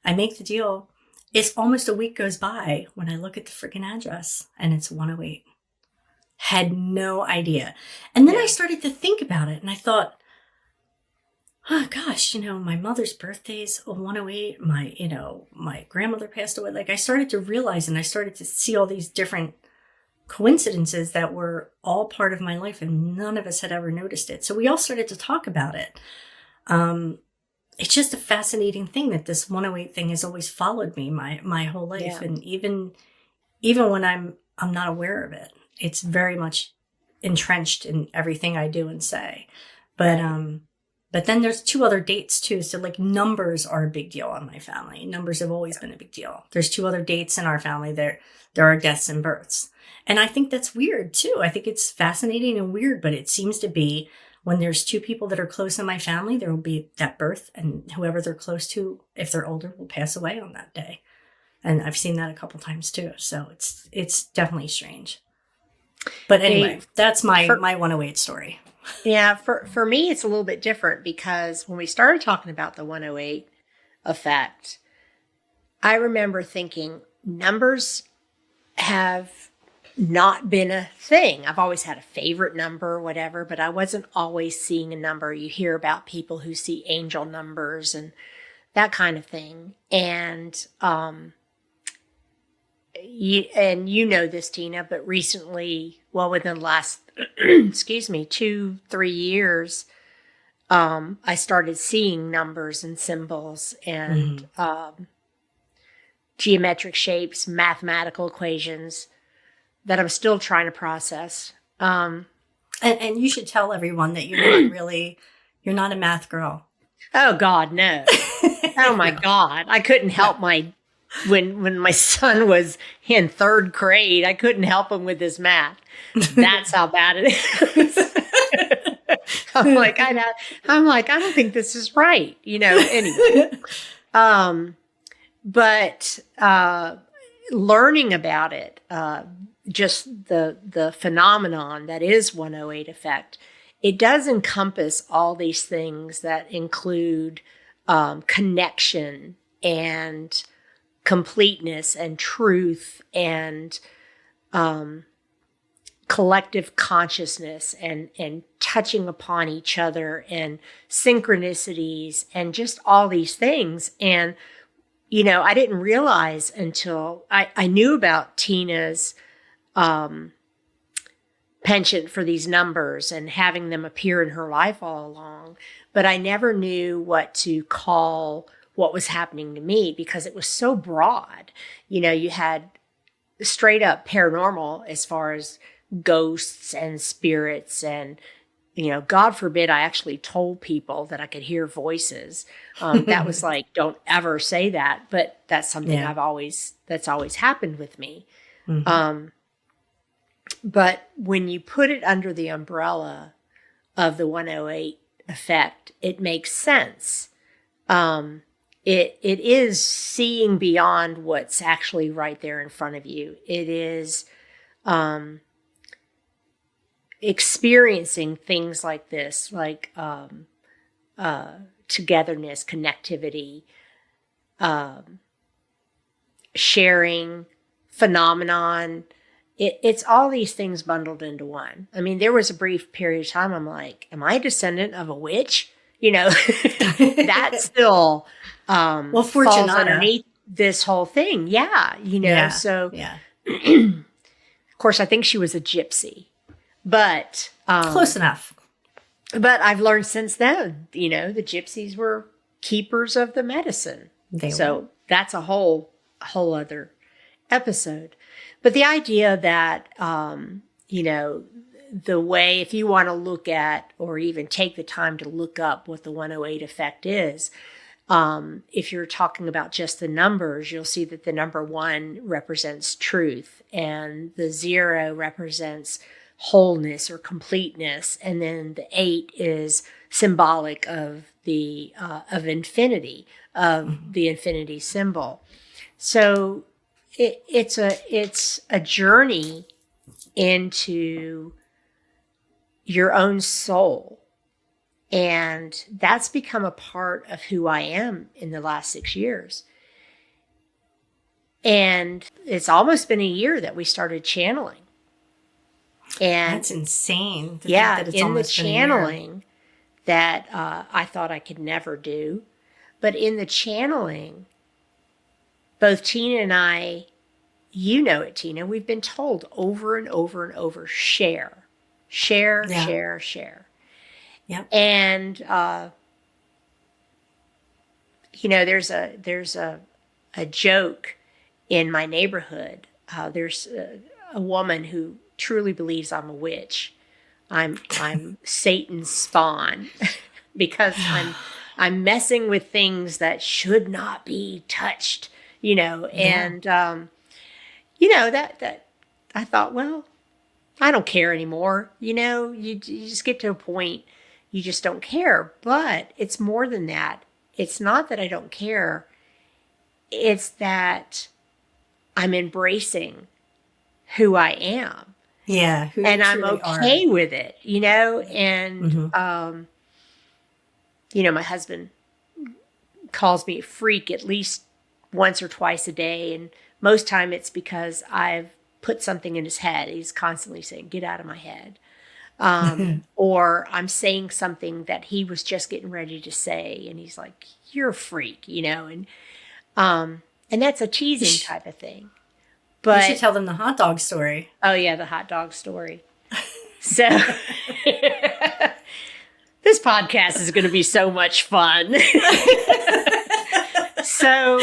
Speaker 1: I make the deal. It's almost a week goes by when I look at the freaking address and it's 108. Had no idea. And then I started to think about it and I thought, oh gosh, my mother's birthday's 108. My grandmother passed away. Like I started to realize and I started to see all these different coincidences that were all part of my life and none of us had ever noticed it. So we all started to talk about it. It's just a fascinating thing that this 108 thing has always followed me my whole life. Yeah. And even when I'm not aware of it, it's very much entrenched in everything I do and say. But then there's 2 other dates too. So like numbers are a big deal in my family. Numbers have always been a big deal. There's 2 other dates in our family. There are deaths and births. And I think that's weird too. I think it's fascinating and weird, but it seems to be when there's 2 people that are close in my family, there will be that birth and whoever they're close to, if they're older, will pass away on that day. And I've seen that a couple times too. So it's definitely strange. But anyway, that's my 108 story.
Speaker 2: Yeah. For me, it's a little bit different because when we started talking about the 108 effect, I remember thinking numbers have not been a thing. I've always had a favorite number or whatever, but I wasn't always seeing a number. You hear about people who see angel numbers and that kind of thing. And, you know this, Tina, but recently, within the last, 2-3 years, I started seeing numbers and symbols and, geometric shapes, mathematical equations that I'm still trying to process.
Speaker 1: And you should tell everyone that you're not a math girl.
Speaker 2: Oh God, no. Oh my God. I couldn't help when my son was in 3rd grade, I couldn't help him with his math. That's how bad it is. I'm like, I don't think this is right. Anyway. But learning about it, just the phenomenon that is 108 effect, it does encompass all these things that include connection and completeness and truth and collective consciousness and touching upon each other and synchronicities and just all these things. And I didn't realize until I knew about Tina's penchant for these numbers and having them appear in her life all along, but I never knew what to call what was happening to me because it was so broad. You had straight up paranormal as far as ghosts and spirits and God forbid I actually told people that I could hear voices. That was like, don't ever say that. But that's something that's always happened with me. Mm-hmm. But when you put it under the umbrella of the 108 effect, it makes sense. it is seeing beyond what's actually right there in front of you. It is experiencing things like this, like togetherness, connectivity, sharing, phenomenon. It's all these things bundled into one. I mean, there was a brief period of time I'm like, am I a descendant of a witch? That still
Speaker 1: Well,
Speaker 2: falls
Speaker 1: Fortunata.
Speaker 2: underneath this whole thing. Yeah,
Speaker 1: Yeah.
Speaker 2: so
Speaker 1: Yeah.
Speaker 2: of course, I think she was a gypsy, but
Speaker 1: Close enough.
Speaker 2: But I've learned since then, the gypsies were keepers of the medicine. So that's a whole other episode. But the idea that, the way, if you want to look at or even take the time to look up what the 108 effect is, if you're talking about just the numbers, you'll see that the number 1 represents truth and the 0 represents wholeness or completeness, and then the 8 is symbolic of the of infinity, of the infinity symbol. So it's a journey into your own soul, and that's become a part of who I am in the last 6 years. And it's almost been a year that we started channeling. And
Speaker 1: that's insane.
Speaker 2: Yeah, in the channeling that I thought I could never do. But in the channeling, both Tina and I, Tina, we've been told over and over and over, share. Share.
Speaker 1: Yep.
Speaker 2: And, there's a joke in my neighborhood. There's a woman who truly believes I'm a witch. I'm Satan's spawn because I'm messing with things that should not be touched, and that I thought, well, I don't care anymore. You just get to a point you just don't care. But it's more than that. It's not that I don't care. It's that I'm embracing who I am.
Speaker 1: Yeah.
Speaker 2: And I'm okay with it, and, my husband calls me a freak at least once or twice a day. And most time it's because I've put something in his head. He's constantly saying, get out of my head. Or I'm saying something that he was just getting ready to say. And he's like, you're a freak, and that's a teasing type of thing. But
Speaker 1: you should tell them the hot dog story.
Speaker 2: Oh, yeah, the hot dog story. So this podcast is going to be so much fun. So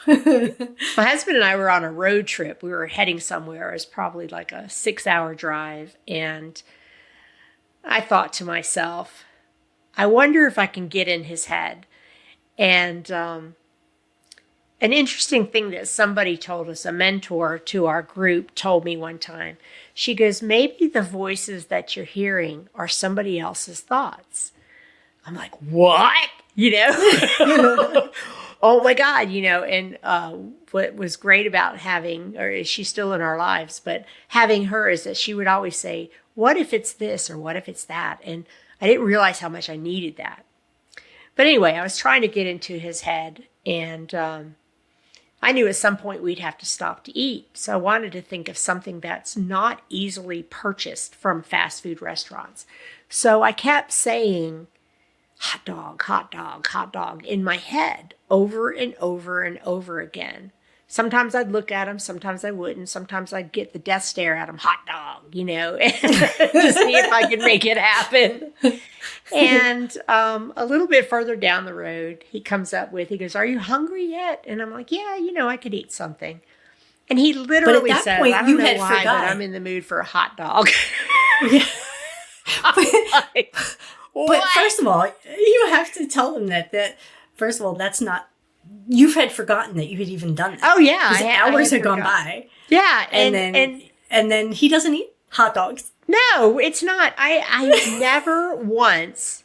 Speaker 2: my husband and I were on a road trip. We were heading somewhere. It was probably like a 6-hour drive. And I thought to myself, I wonder if I can get in his head. And an interesting thing that somebody told us, a mentor to our group told me one time, she goes, maybe the voices that you're hearing are somebody else's thoughts. I'm like, what? Oh my God, and what was great about having, or she's still in our lives, but having her is that she would always say, what if it's this or what if it's that? And I didn't realize how much I needed that. But anyway, I was trying to get into his head, and I knew at some point we'd have to stop to eat. So I wanted to think of something that's not easily purchased from fast food restaurants. So I kept saying, hot dog, hot dog, hot dog in my head over and over and over again. Sometimes I'd look at him, sometimes I wouldn't. Sometimes I'd get the death stare at him, hot dog, to see if I could make it happen. And a little bit further down the road, he comes up with, he goes, are you hungry yet? And I'm like, yeah, I could eat something. And he literally says, I don't know why, but I'm in the mood for a hot dog.
Speaker 1: But first of all, you have to tell them that first of all, that's not, you had forgotten that you had even done that.
Speaker 2: Oh yeah.
Speaker 1: Hours had gone by.
Speaker 2: Yeah.
Speaker 1: And then he doesn't eat hot dogs.
Speaker 2: No, it's not. I never once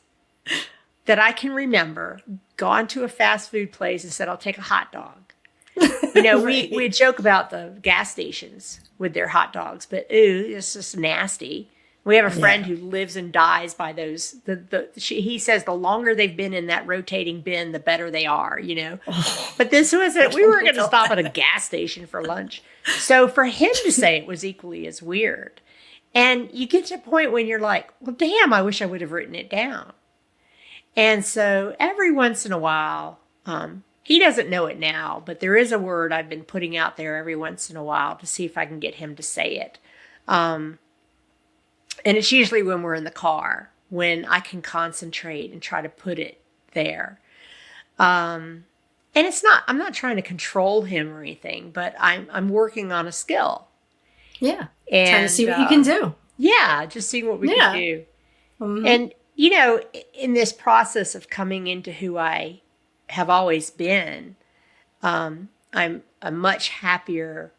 Speaker 2: that I can remember gone to a fast food place and said, I'll take a hot dog. You know,
Speaker 1: Right.
Speaker 2: we joke about the gas stations with their hot dogs, but ooh, it's just nasty. We have a friend
Speaker 1: Yeah.
Speaker 2: who lives and dies by those. He says the longer they've been in that rotating bin, the better they are, you know. But this wasn't, we were going to stop at a gas station for lunch. So for him to say it was equally as weird. And you get to a point when you're like, well, damn, I wish I would have written it down. And so every once in a while, he doesn't know it now, but there is a word I've been putting out there every once in a while to see if I can get him to say it. And it's usually when we're in the car, when I can concentrate and try to put it there. And I'm not trying to control him or anything, but I'm working on a skill.
Speaker 1: Yeah.
Speaker 2: And
Speaker 1: Trying to see what you can do.
Speaker 2: Yeah, just seeing what we can do.
Speaker 1: Mhm.
Speaker 2: And, you know, in this process of coming into who I have always been, I'm a much happier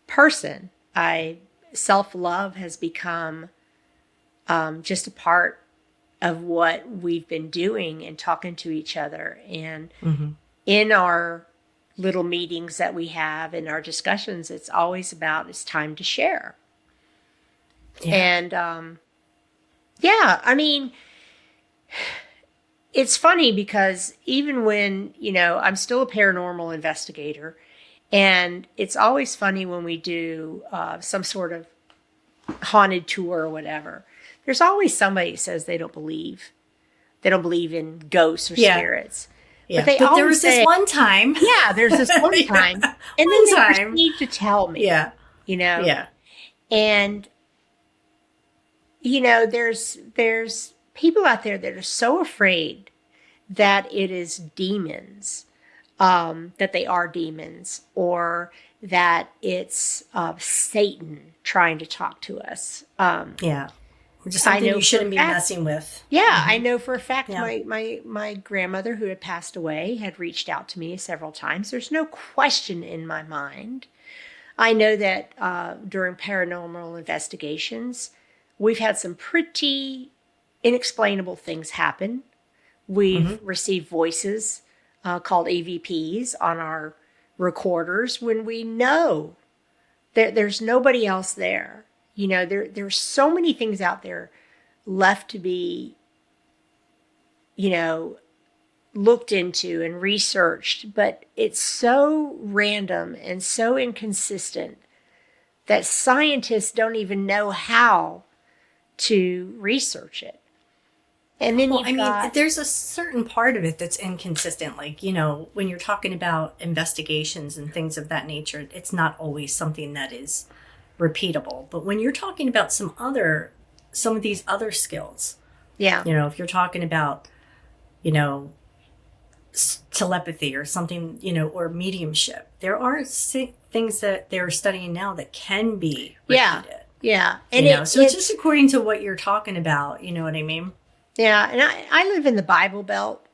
Speaker 2: person. Self-love has become just a part of what we've been doing and talking to each other. And in our little meetings that we have, in our discussions, it's always about it's time to share.
Speaker 1: Yeah.
Speaker 2: And yeah, I mean, it's funny because even when, you know, I'm still a paranormal investigator, and it's always funny when we do some sort of haunted tour or whatever. There's always somebody who says they don't believe. They don't believe in ghosts or spirits.
Speaker 1: Yeah.
Speaker 2: But
Speaker 1: But there was this one time.
Speaker 2: yeah, there's this one time. And then they proceed to tell me.
Speaker 1: Yeah.
Speaker 2: You know?
Speaker 1: Yeah.
Speaker 2: And, you know, there's people out there that are so afraid that it is demons, that they are demons, or that it's Satan trying to talk to us.
Speaker 1: Yeah. Just something you shouldn't be messing with.
Speaker 2: Yeah, I know for a fact my grandmother, who had passed away, had reached out to me several times. There's no question in my mind. I know that during paranormal investigations, we've had some pretty inexplainable things happen. We've received voices called EVPs on our recorders when we know that there's nobody else there. You know, there's so many things out there left to be, you know, looked into and researched, but it's so random and so inconsistent that scientists don't even know how to research it. And then
Speaker 1: there's a certain part of it that's inconsistent. Like, you know, when you're talking about investigations and things of that nature, it's not always something that is repeatable. But when you're talking about some of these other skills,
Speaker 2: yeah,
Speaker 1: you know, if you're talking about, you know, telepathy or something, you know, or mediumship, there are things that they're studying now that can be repeated.
Speaker 2: Yeah. And
Speaker 1: you know, so it's just according to what you're talking about. You know what I mean?
Speaker 2: Yeah. And I live in the Bible Belt.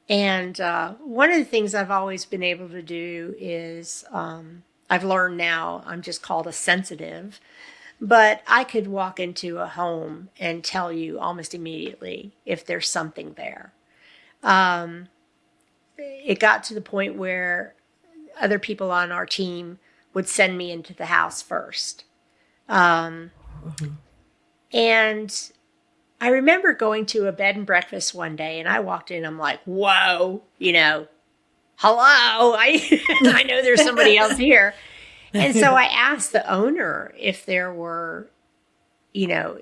Speaker 2: And one of the things I've always been able to do is I've learned now I'm just called a sensitive. But I could walk into a home and tell you almost immediately if there's something there. It got to the point where other people on our team would send me into the house first. And I remember going to a bed and breakfast one day, and I walked in, I'm like, whoa, you know, hello, I know there's somebody else here. And so I asked the owner if there were, you know,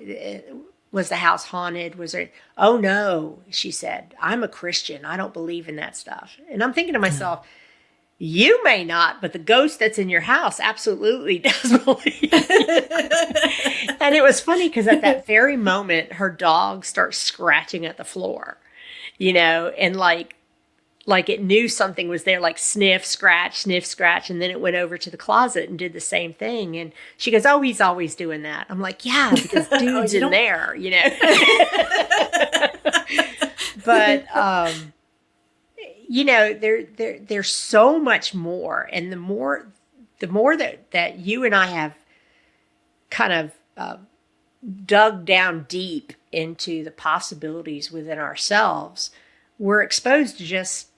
Speaker 2: was the house haunted? Was there? Oh, no, she said, I'm a Christian. I don't believe in that stuff. And I'm thinking to myself, you may not, but the ghost that's in your house absolutely does believe. And it was funny because at that very moment, her dog starts scratching at the floor, you know, and like it knew something was there, like sniff, scratch. And then it went over to the closet and did the same thing. And she goes, oh, he's always doing that. I'm like, yeah, because dude's in there, you know. But, you know, there's so much more. And the more that you and I have kind of dug down deep into the possibilities within ourselves, we're exposed to just,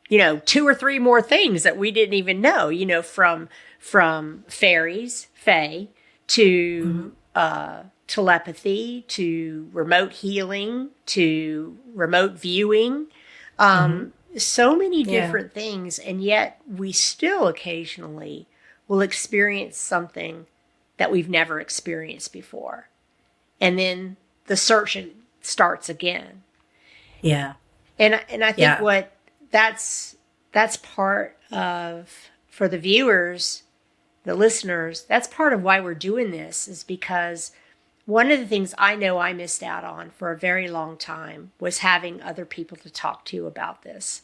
Speaker 2: you know, 2 or 3 more things that we didn't even know, you know, from fairies, fae, to telepathy, to remote healing, to remote viewing. So many different things, and yet we still occasionally will experience something that we've never experienced before. And then the search starts again.
Speaker 1: Yeah.
Speaker 2: And I think what that's part of, for the viewers, the listeners, that's part of why we're doing this, is because one of the things I know I missed out on for a very long time was having other people to talk to about this.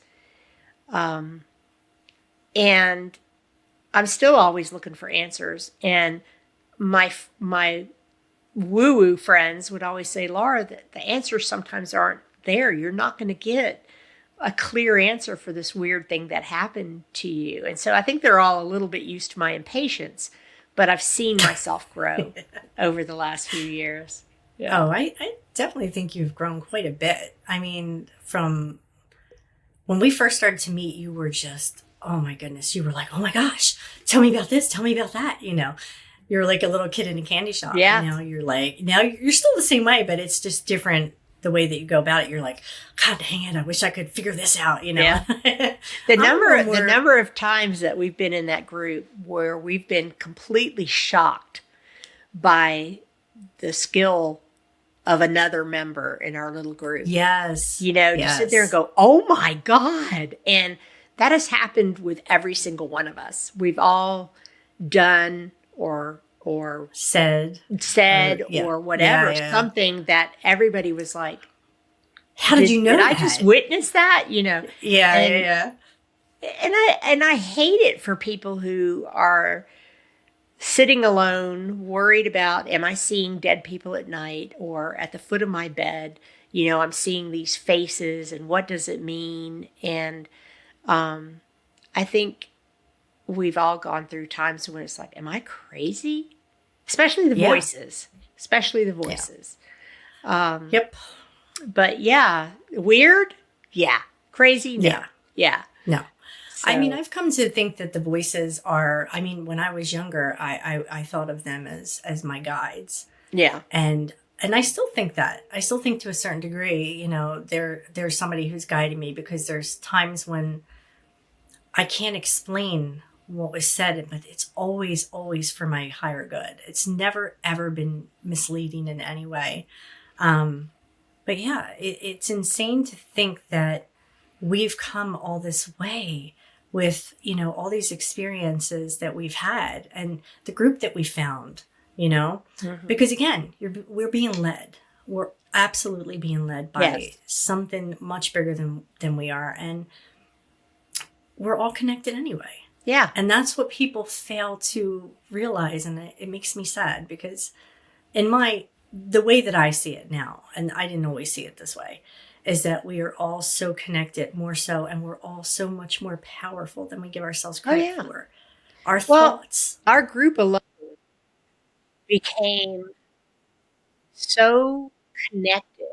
Speaker 2: And I'm still always looking for answers. And my woo-woo friends would always say, Laura, the answers sometimes aren't there. You're not going to get a clear answer for this weird thing that happened to you. And so I think they're all a little bit used to my impatience, but I've seen myself grow over the last few years.
Speaker 1: Yeah. Oh, I definitely think you've grown quite a bit. I mean, from when we first started to meet, you were just, oh my goodness, you were like, oh my gosh, tell me about this, tell me about that, you know. You're like a little kid in a candy shop.
Speaker 2: Yeah.
Speaker 1: Now you're like, now you're still the same way, but it's just different the way that you go about it. You're like, God dang it, I wish I could figure this out, you know.
Speaker 2: Yeah. The number of times that we've been in that group where we've been completely shocked by the skill of another member in our little group.
Speaker 1: Yes.
Speaker 2: You know, to sit there and go, oh my God. And that has happened with every single one of us. We've all done or said or whatever, something that everybody was like,
Speaker 1: how did you know
Speaker 2: did I just witness that? You know?
Speaker 1: Yeah.
Speaker 2: And I hate it for people who are sitting alone, worried about, am I seeing dead people at night, or at the foot of my bed, you know, I'm seeing these faces, and what does it mean? And I think we've all gone through times when it's like, am I crazy? Especially the voices.
Speaker 1: Yep.
Speaker 2: But yeah, weird? Yeah. Crazy? No. Yeah.
Speaker 1: No. So, I mean, I've come to think that the voices are, I mean, when I was younger, I thought of them as my guides.
Speaker 2: Yeah.
Speaker 1: And I still think that. I still think to a certain degree, you know, there's somebody who's guiding me, because there's times when I can't explain what was said, but it's always for my higher good. It's never, ever been misleading in any way. But yeah, it's insane to think that we've come all this way with, you know, all these experiences that we've had and the group that we found, you know, because again, we're being led. We're absolutely being led by something much bigger than we are. And we're all connected anyway.
Speaker 2: Yeah.
Speaker 1: And that's what people fail to realize. And it makes me sad, because the way that I see it now, and I didn't always see it this way, is that we are all so connected, more so, and we're all so much more powerful than we give ourselves credit for. Our thoughts.
Speaker 2: Our group alone became so connected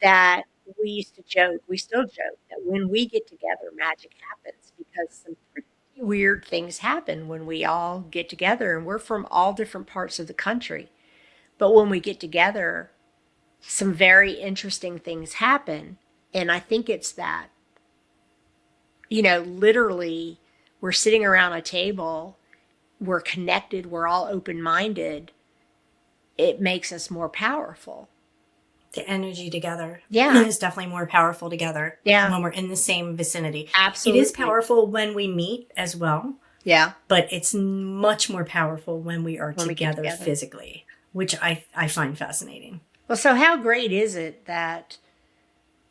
Speaker 2: that we used to joke, we still joke, that when we get together, magic happens, because some pretty weird things happen when we all get together, and we're from all different parts of the country. But when we get together, some very interesting things happen. And I think it's that, you know, literally we're sitting around a table, we're connected, we're all open-minded. It makes us more powerful.
Speaker 1: The energy together
Speaker 2: is
Speaker 1: definitely more powerful together when we're in the same vicinity.
Speaker 2: Absolutely.
Speaker 1: It is powerful when we meet as well.
Speaker 2: Yeah.
Speaker 1: But it's much more powerful when we are together physically, which I find fascinating.
Speaker 2: Well, so how great is it that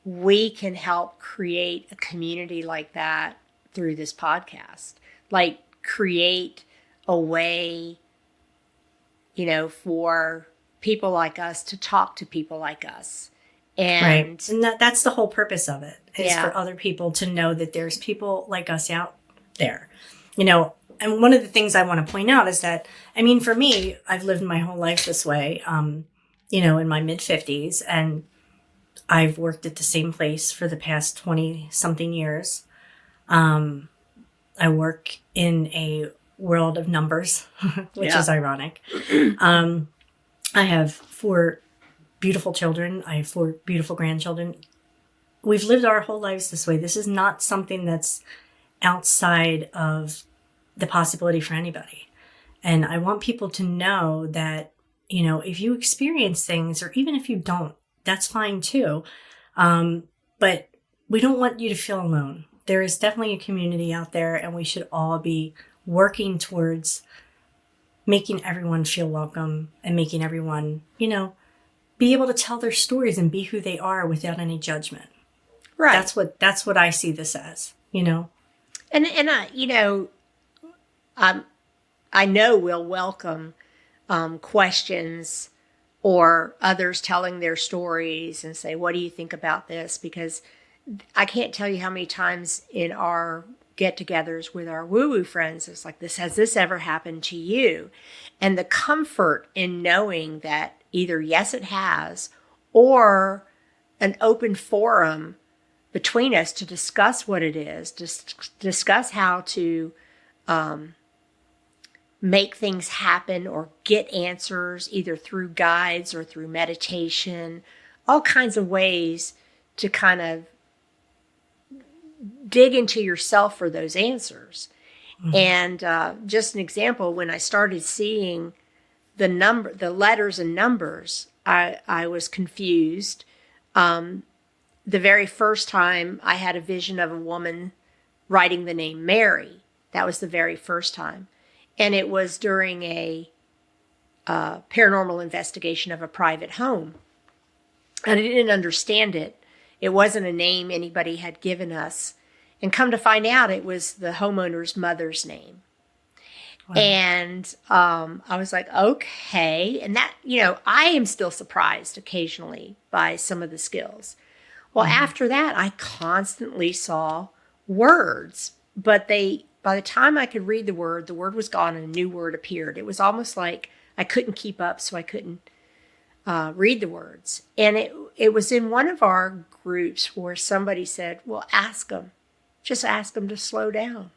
Speaker 2: we can help create a community like that through this podcast? Like, create a way, you know, for people like us to talk to people like us. And
Speaker 1: that's the whole purpose of it, is for other people to know that there's people like us out there, you know. And one of the things I want to point out is that, I mean, for me, I've lived my whole life this way, you know, in my mid-50s, and I've worked at the same place for the past 20 something years. I work in a world of numbers, which
Speaker 2: Yeah.
Speaker 1: is ironic. I have 4 beautiful children. I have 4 beautiful grandchildren. We've lived our whole lives this way. This is not something that's outside of the possibility for anybody. And I want people to know that, if you experience things, or even if you don't, that's fine too. But we don't want you to feel alone. There is definitely a community out there, and we should all be working towards making everyone feel welcome and making everyone, be able to tell their stories and be who they are without any judgment.
Speaker 2: Right.
Speaker 1: That's what I see this as,
Speaker 2: And I know we'll welcome questions or others telling their stories and say, what do you think about this? Because I can't tell you how many times in our get-togethers with our woo-woo friends, it's like, has this ever happened to you? And the comfort in knowing that either yes, it has, or an open forum between us to discuss what it is, discuss how to make things happen or get answers either through guides or through meditation, all kinds of ways to kind of dig into yourself for those answers. Mm-hmm. And just an example, when I started seeing the letters and numbers, I was confused. The very first time I had a vision of a woman writing the name Mary. That was the very first time. And it was during a paranormal investigation of a private home. And I didn't understand it. It wasn't a name anybody had given us. And come to find out, it was the homeowner's mother's name. Wow. And I was like, okay. And that, I am still surprised occasionally by some of the skills. Well, after that, I constantly saw words, but by the time I could read the word was gone and a new word appeared. It was almost like I couldn't keep up, so I couldn't read the words. And it was in one of our groups where somebody said, well, just ask them to slow down.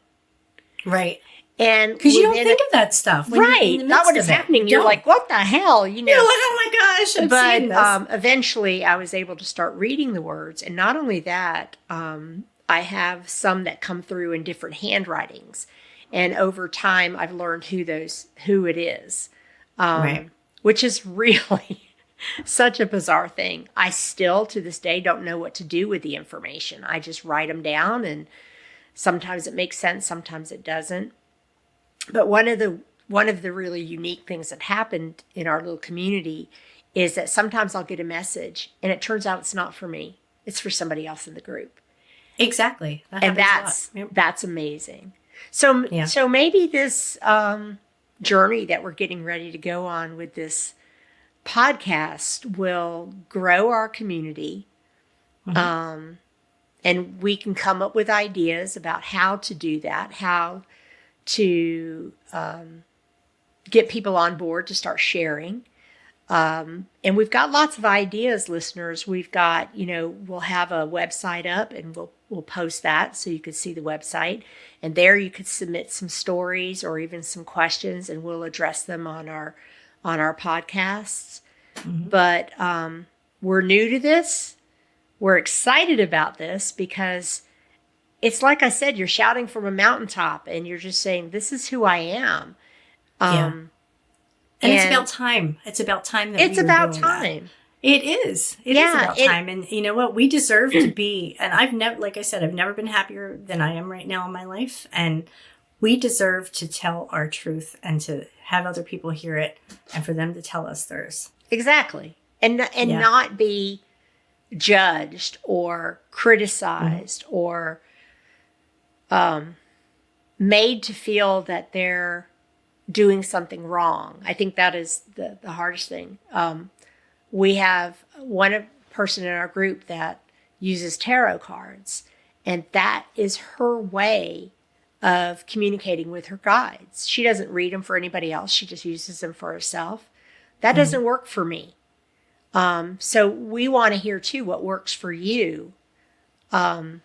Speaker 1: Right.
Speaker 2: And
Speaker 1: because you don't think of that stuff.
Speaker 2: Right. Not what is happening. You're like, what the hell?
Speaker 1: You're like, oh my gosh, I've seen this.
Speaker 2: But eventually I was able to start reading the words. And not only that, I have some that come through in different handwritings. And over time, I've learned who it is.
Speaker 1: Right.
Speaker 2: Which is really such a bizarre thing. I still, to this day, don't know what to do with the information. I just write them down, and sometimes it makes sense, sometimes it doesn't. But one of the really unique things that happened in our little community is that sometimes I'll get a message, and it turns out it's not for me. It's for somebody else in the group.
Speaker 1: Exactly.
Speaker 2: That's amazing. So maybe this journey that we're getting ready to go on with this podcast will grow our community. Mm-hmm. And we can come up with ideas about how to do that, how to get people on board to start sharing. And we've got lots of ideas, listeners. We've got, we'll have a website up, and we'll post that so you can see the website. And there you could submit some stories or even some questions, and we'll address them on our podcasts. Mm-hmm. But we're new to this. We're excited about this because it's like I said, you're shouting from a mountaintop, and you're just saying, this is who I am.
Speaker 1: And it's about time. It's about time that
Speaker 2: it's about time.
Speaker 1: That. It is. It is about time. And you know what? We deserve to be, and I've never been happier than I am right now in my life. And we deserve to tell our truth and to have other people hear it and for them to tell us theirs.
Speaker 2: Exactly. And not be judged or criticized or made to feel that they're doing something wrong. I think that is the hardest thing. We have one person in our group that uses tarot cards, and that is her way of communicating with her guides. She doesn't read them for anybody else. She just uses them for herself. That doesn't work for me. So we want to hear too what works for you. But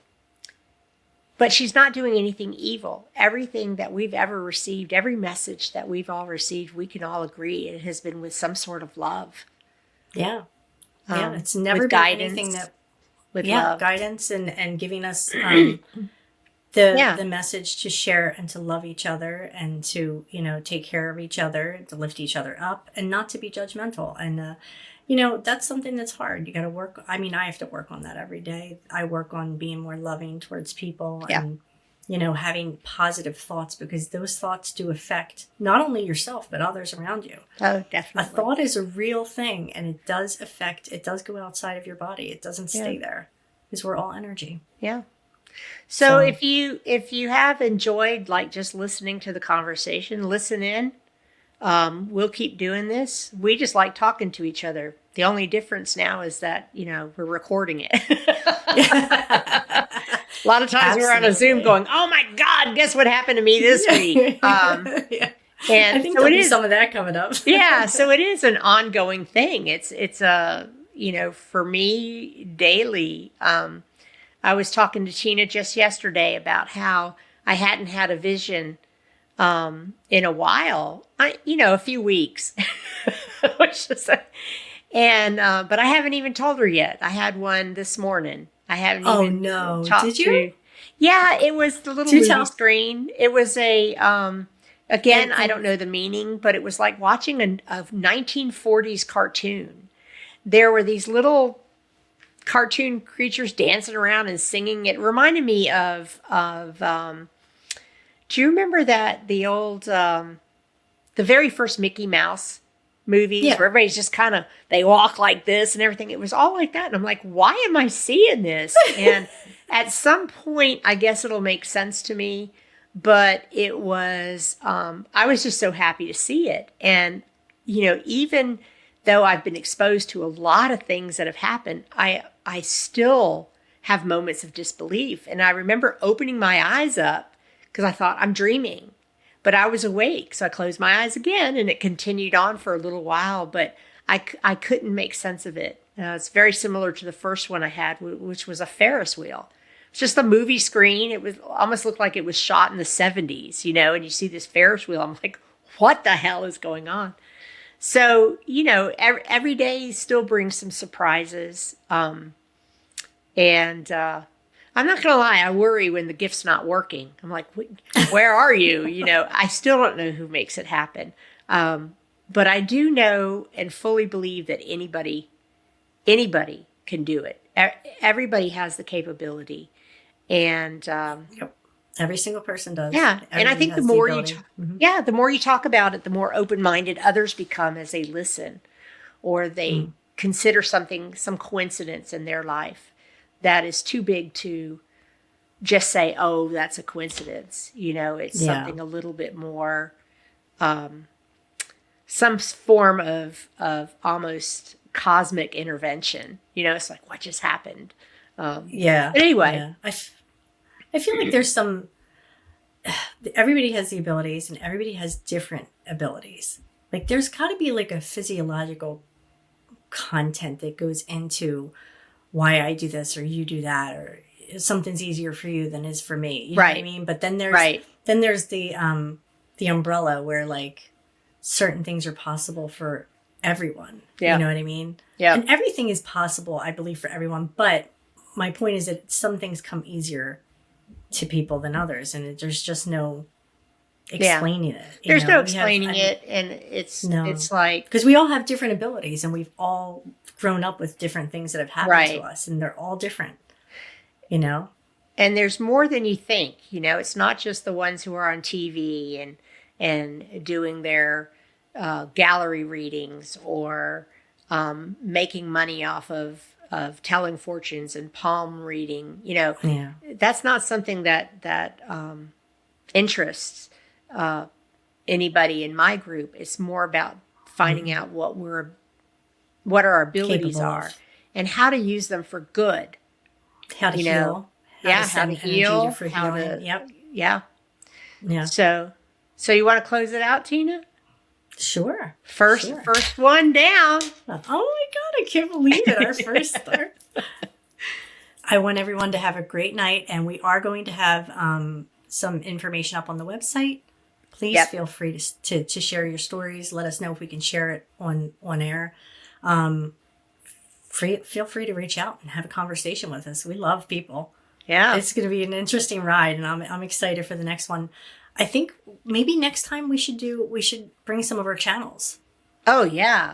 Speaker 2: she's not doing anything evil. Everything that we've ever received, every message that we've all received, we can all agree it has been with some sort of love.
Speaker 1: Yeah. Yeah. It's never
Speaker 2: with
Speaker 1: been
Speaker 2: guidance,
Speaker 1: anything that,
Speaker 2: with
Speaker 1: yeah,
Speaker 2: love.
Speaker 1: guidance and giving us
Speaker 2: Yeah.
Speaker 1: the message to share and to love each other and to, take care of each other, to lift each other up and not to be judgmental. And, that's something that's hard. You got to work. I mean, I have to work on that every day. I work on being more loving towards people
Speaker 2: Yeah.
Speaker 1: and, having positive thoughts, because those thoughts do affect not only yourself, but others around you.
Speaker 2: Oh,
Speaker 1: A
Speaker 2: definitely.
Speaker 1: thought is a real thing, and it does go outside of your body. It doesn't stay there, because we're all energy.
Speaker 2: Yeah. So if you have enjoyed like just listening to the conversation, listen in. We'll keep doing this. We just like talking to each other. The only difference now is that, we're recording it. A lot of times we're on a Zoom going, oh my God, guess what happened to me this week?
Speaker 1: Yeah.
Speaker 2: And
Speaker 1: I think
Speaker 2: so
Speaker 1: there'll
Speaker 2: it
Speaker 1: be
Speaker 2: is.
Speaker 1: some of that coming up.
Speaker 2: Yeah, so it is an ongoing thing. It's for me daily. I was talking to Tina just yesterday about how I hadn't had a vision in a while. A few weeks, which is but I haven't even told her yet. I had one this morning. I haven't even
Speaker 1: no!
Speaker 2: talked
Speaker 1: Did you?
Speaker 2: to. Yeah, it was the little movie screen. It was a again, I don't know the meaning, but it was like watching a 1940s cartoon. There were these little cartoon creatures dancing around and singing. It reminded me of do you remember the old the very first Mickey Mouse movies where everybody's just kind of, they walk like this and everything? It was all like that. And I'm like, why am I seeing this? And at some point, I guess it'll make sense to me. But it was, I was just so happy to see it. And, even though I've been exposed to a lot of things that have happened, I still have moments of disbelief. And I remember opening my eyes up because I thought I'm dreaming, but I was awake. So I closed my eyes again and it continued on for a little while, but I couldn't make sense of it. It's very similar to the first one I had, which was a Ferris wheel. It's just a movie screen. It was almost looked like it was shot in the 70s, and you see this Ferris wheel. I'm like, what the hell is going on? So, every day still brings some surprises. And I'm not going to lie, I worry when the gift's not working. I'm like, where are you? I still don't know who makes it happen. But I do know and fully believe that anybody can do it. Everybody has the capability. And
Speaker 1: Yep. Every single person does.
Speaker 2: yeah, and I think the more the more you talk about it, the more open-minded others become as they listen, or they consider some coincidence in their life that is too big to just say, "Oh, that's a coincidence." It's something a little bit more, some form of almost cosmic intervention. It's like, what just happened? But anyway,
Speaker 1: I feel like there's everybody has the abilities and everybody has different abilities. Like there's got to be like a physiological content that goes into why I do this or you do that, or something's easier for you than is for me. You know what I mean? But then there's the umbrella where like certain things are possible for everyone.
Speaker 2: Yeah.
Speaker 1: You know what I mean?
Speaker 2: Yeah.
Speaker 1: And everything is possible, I believe, for everyone. But my point is that some things come easier to people than others, and there's just no explaining it.
Speaker 2: There's no explaining it, and it's like,
Speaker 1: because we all have different abilities, and we've all grown up with different things that have happened to us, and they're all different. And
Speaker 2: there's more than you think. It's not just the ones who are on TV and doing their gallery readings or making money off of telling fortunes and palm reading. That's not something that interests anybody in my group. It's more about finding out what our abilities are and how to use them for good.
Speaker 1: How to heal.
Speaker 2: How to heal.
Speaker 1: For healing.
Speaker 2: Yeah. So you want to close it out, Tina?
Speaker 1: Sure.
Speaker 2: First one down.
Speaker 1: Oh my God, I can't believe it. Our first start. I want everyone to have a great night, and we are going to have some information up on the website. Please feel free to share your stories. Let us know if we can share it on air. Feel free to reach out and have a conversation with us. We love people.
Speaker 2: Yeah.
Speaker 1: It's going to be an interesting ride, and I'm excited for the next one. I think maybe next time we should bring some of our channels.
Speaker 2: Oh yeah.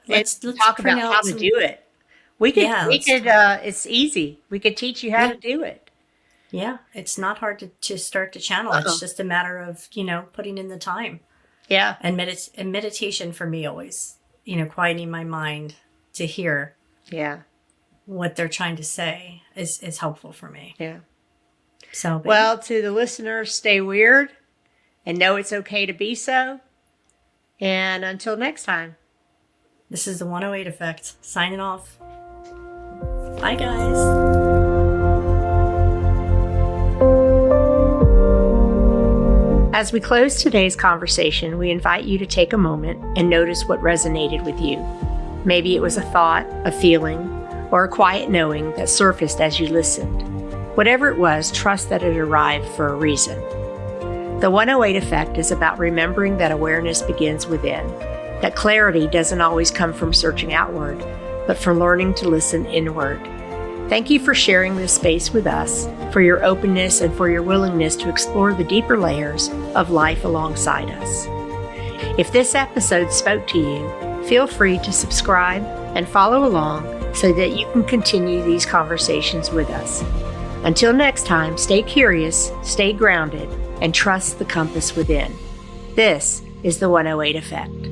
Speaker 1: Let's
Speaker 2: talk about how to do it. We could it's easy. We could teach you how to do it.
Speaker 1: Yeah, it's not hard to start the channel. It's just a matter of, putting in the time.
Speaker 2: Yeah.
Speaker 1: And meditation for me always, quieting my mind to hear what they're trying to say is helpful for me.
Speaker 2: Yeah.
Speaker 1: So,
Speaker 2: well, to the listeners, stay weird and know it's okay to be so. And until next time.
Speaker 1: This is the 108 Effect, signing off. Bye, guys.
Speaker 2: As we close today's conversation, we invite you to take a moment and notice what resonated with you. Maybe it was a thought, a feeling, or a quiet knowing that surfaced as you listened. Whatever it was, trust that it arrived for a reason. The 108 Effect is about remembering that awareness begins within, that clarity doesn't always come from searching outward, but from learning to listen inward. Thank you for sharing this space with us, for your openness and for your willingness to explore the deeper layers of life alongside us. If this episode spoke to you, feel free to subscribe and follow along so that you can continue these conversations with us. Until next time, stay curious, stay grounded, and trust the compass within. This is the 108 Effect.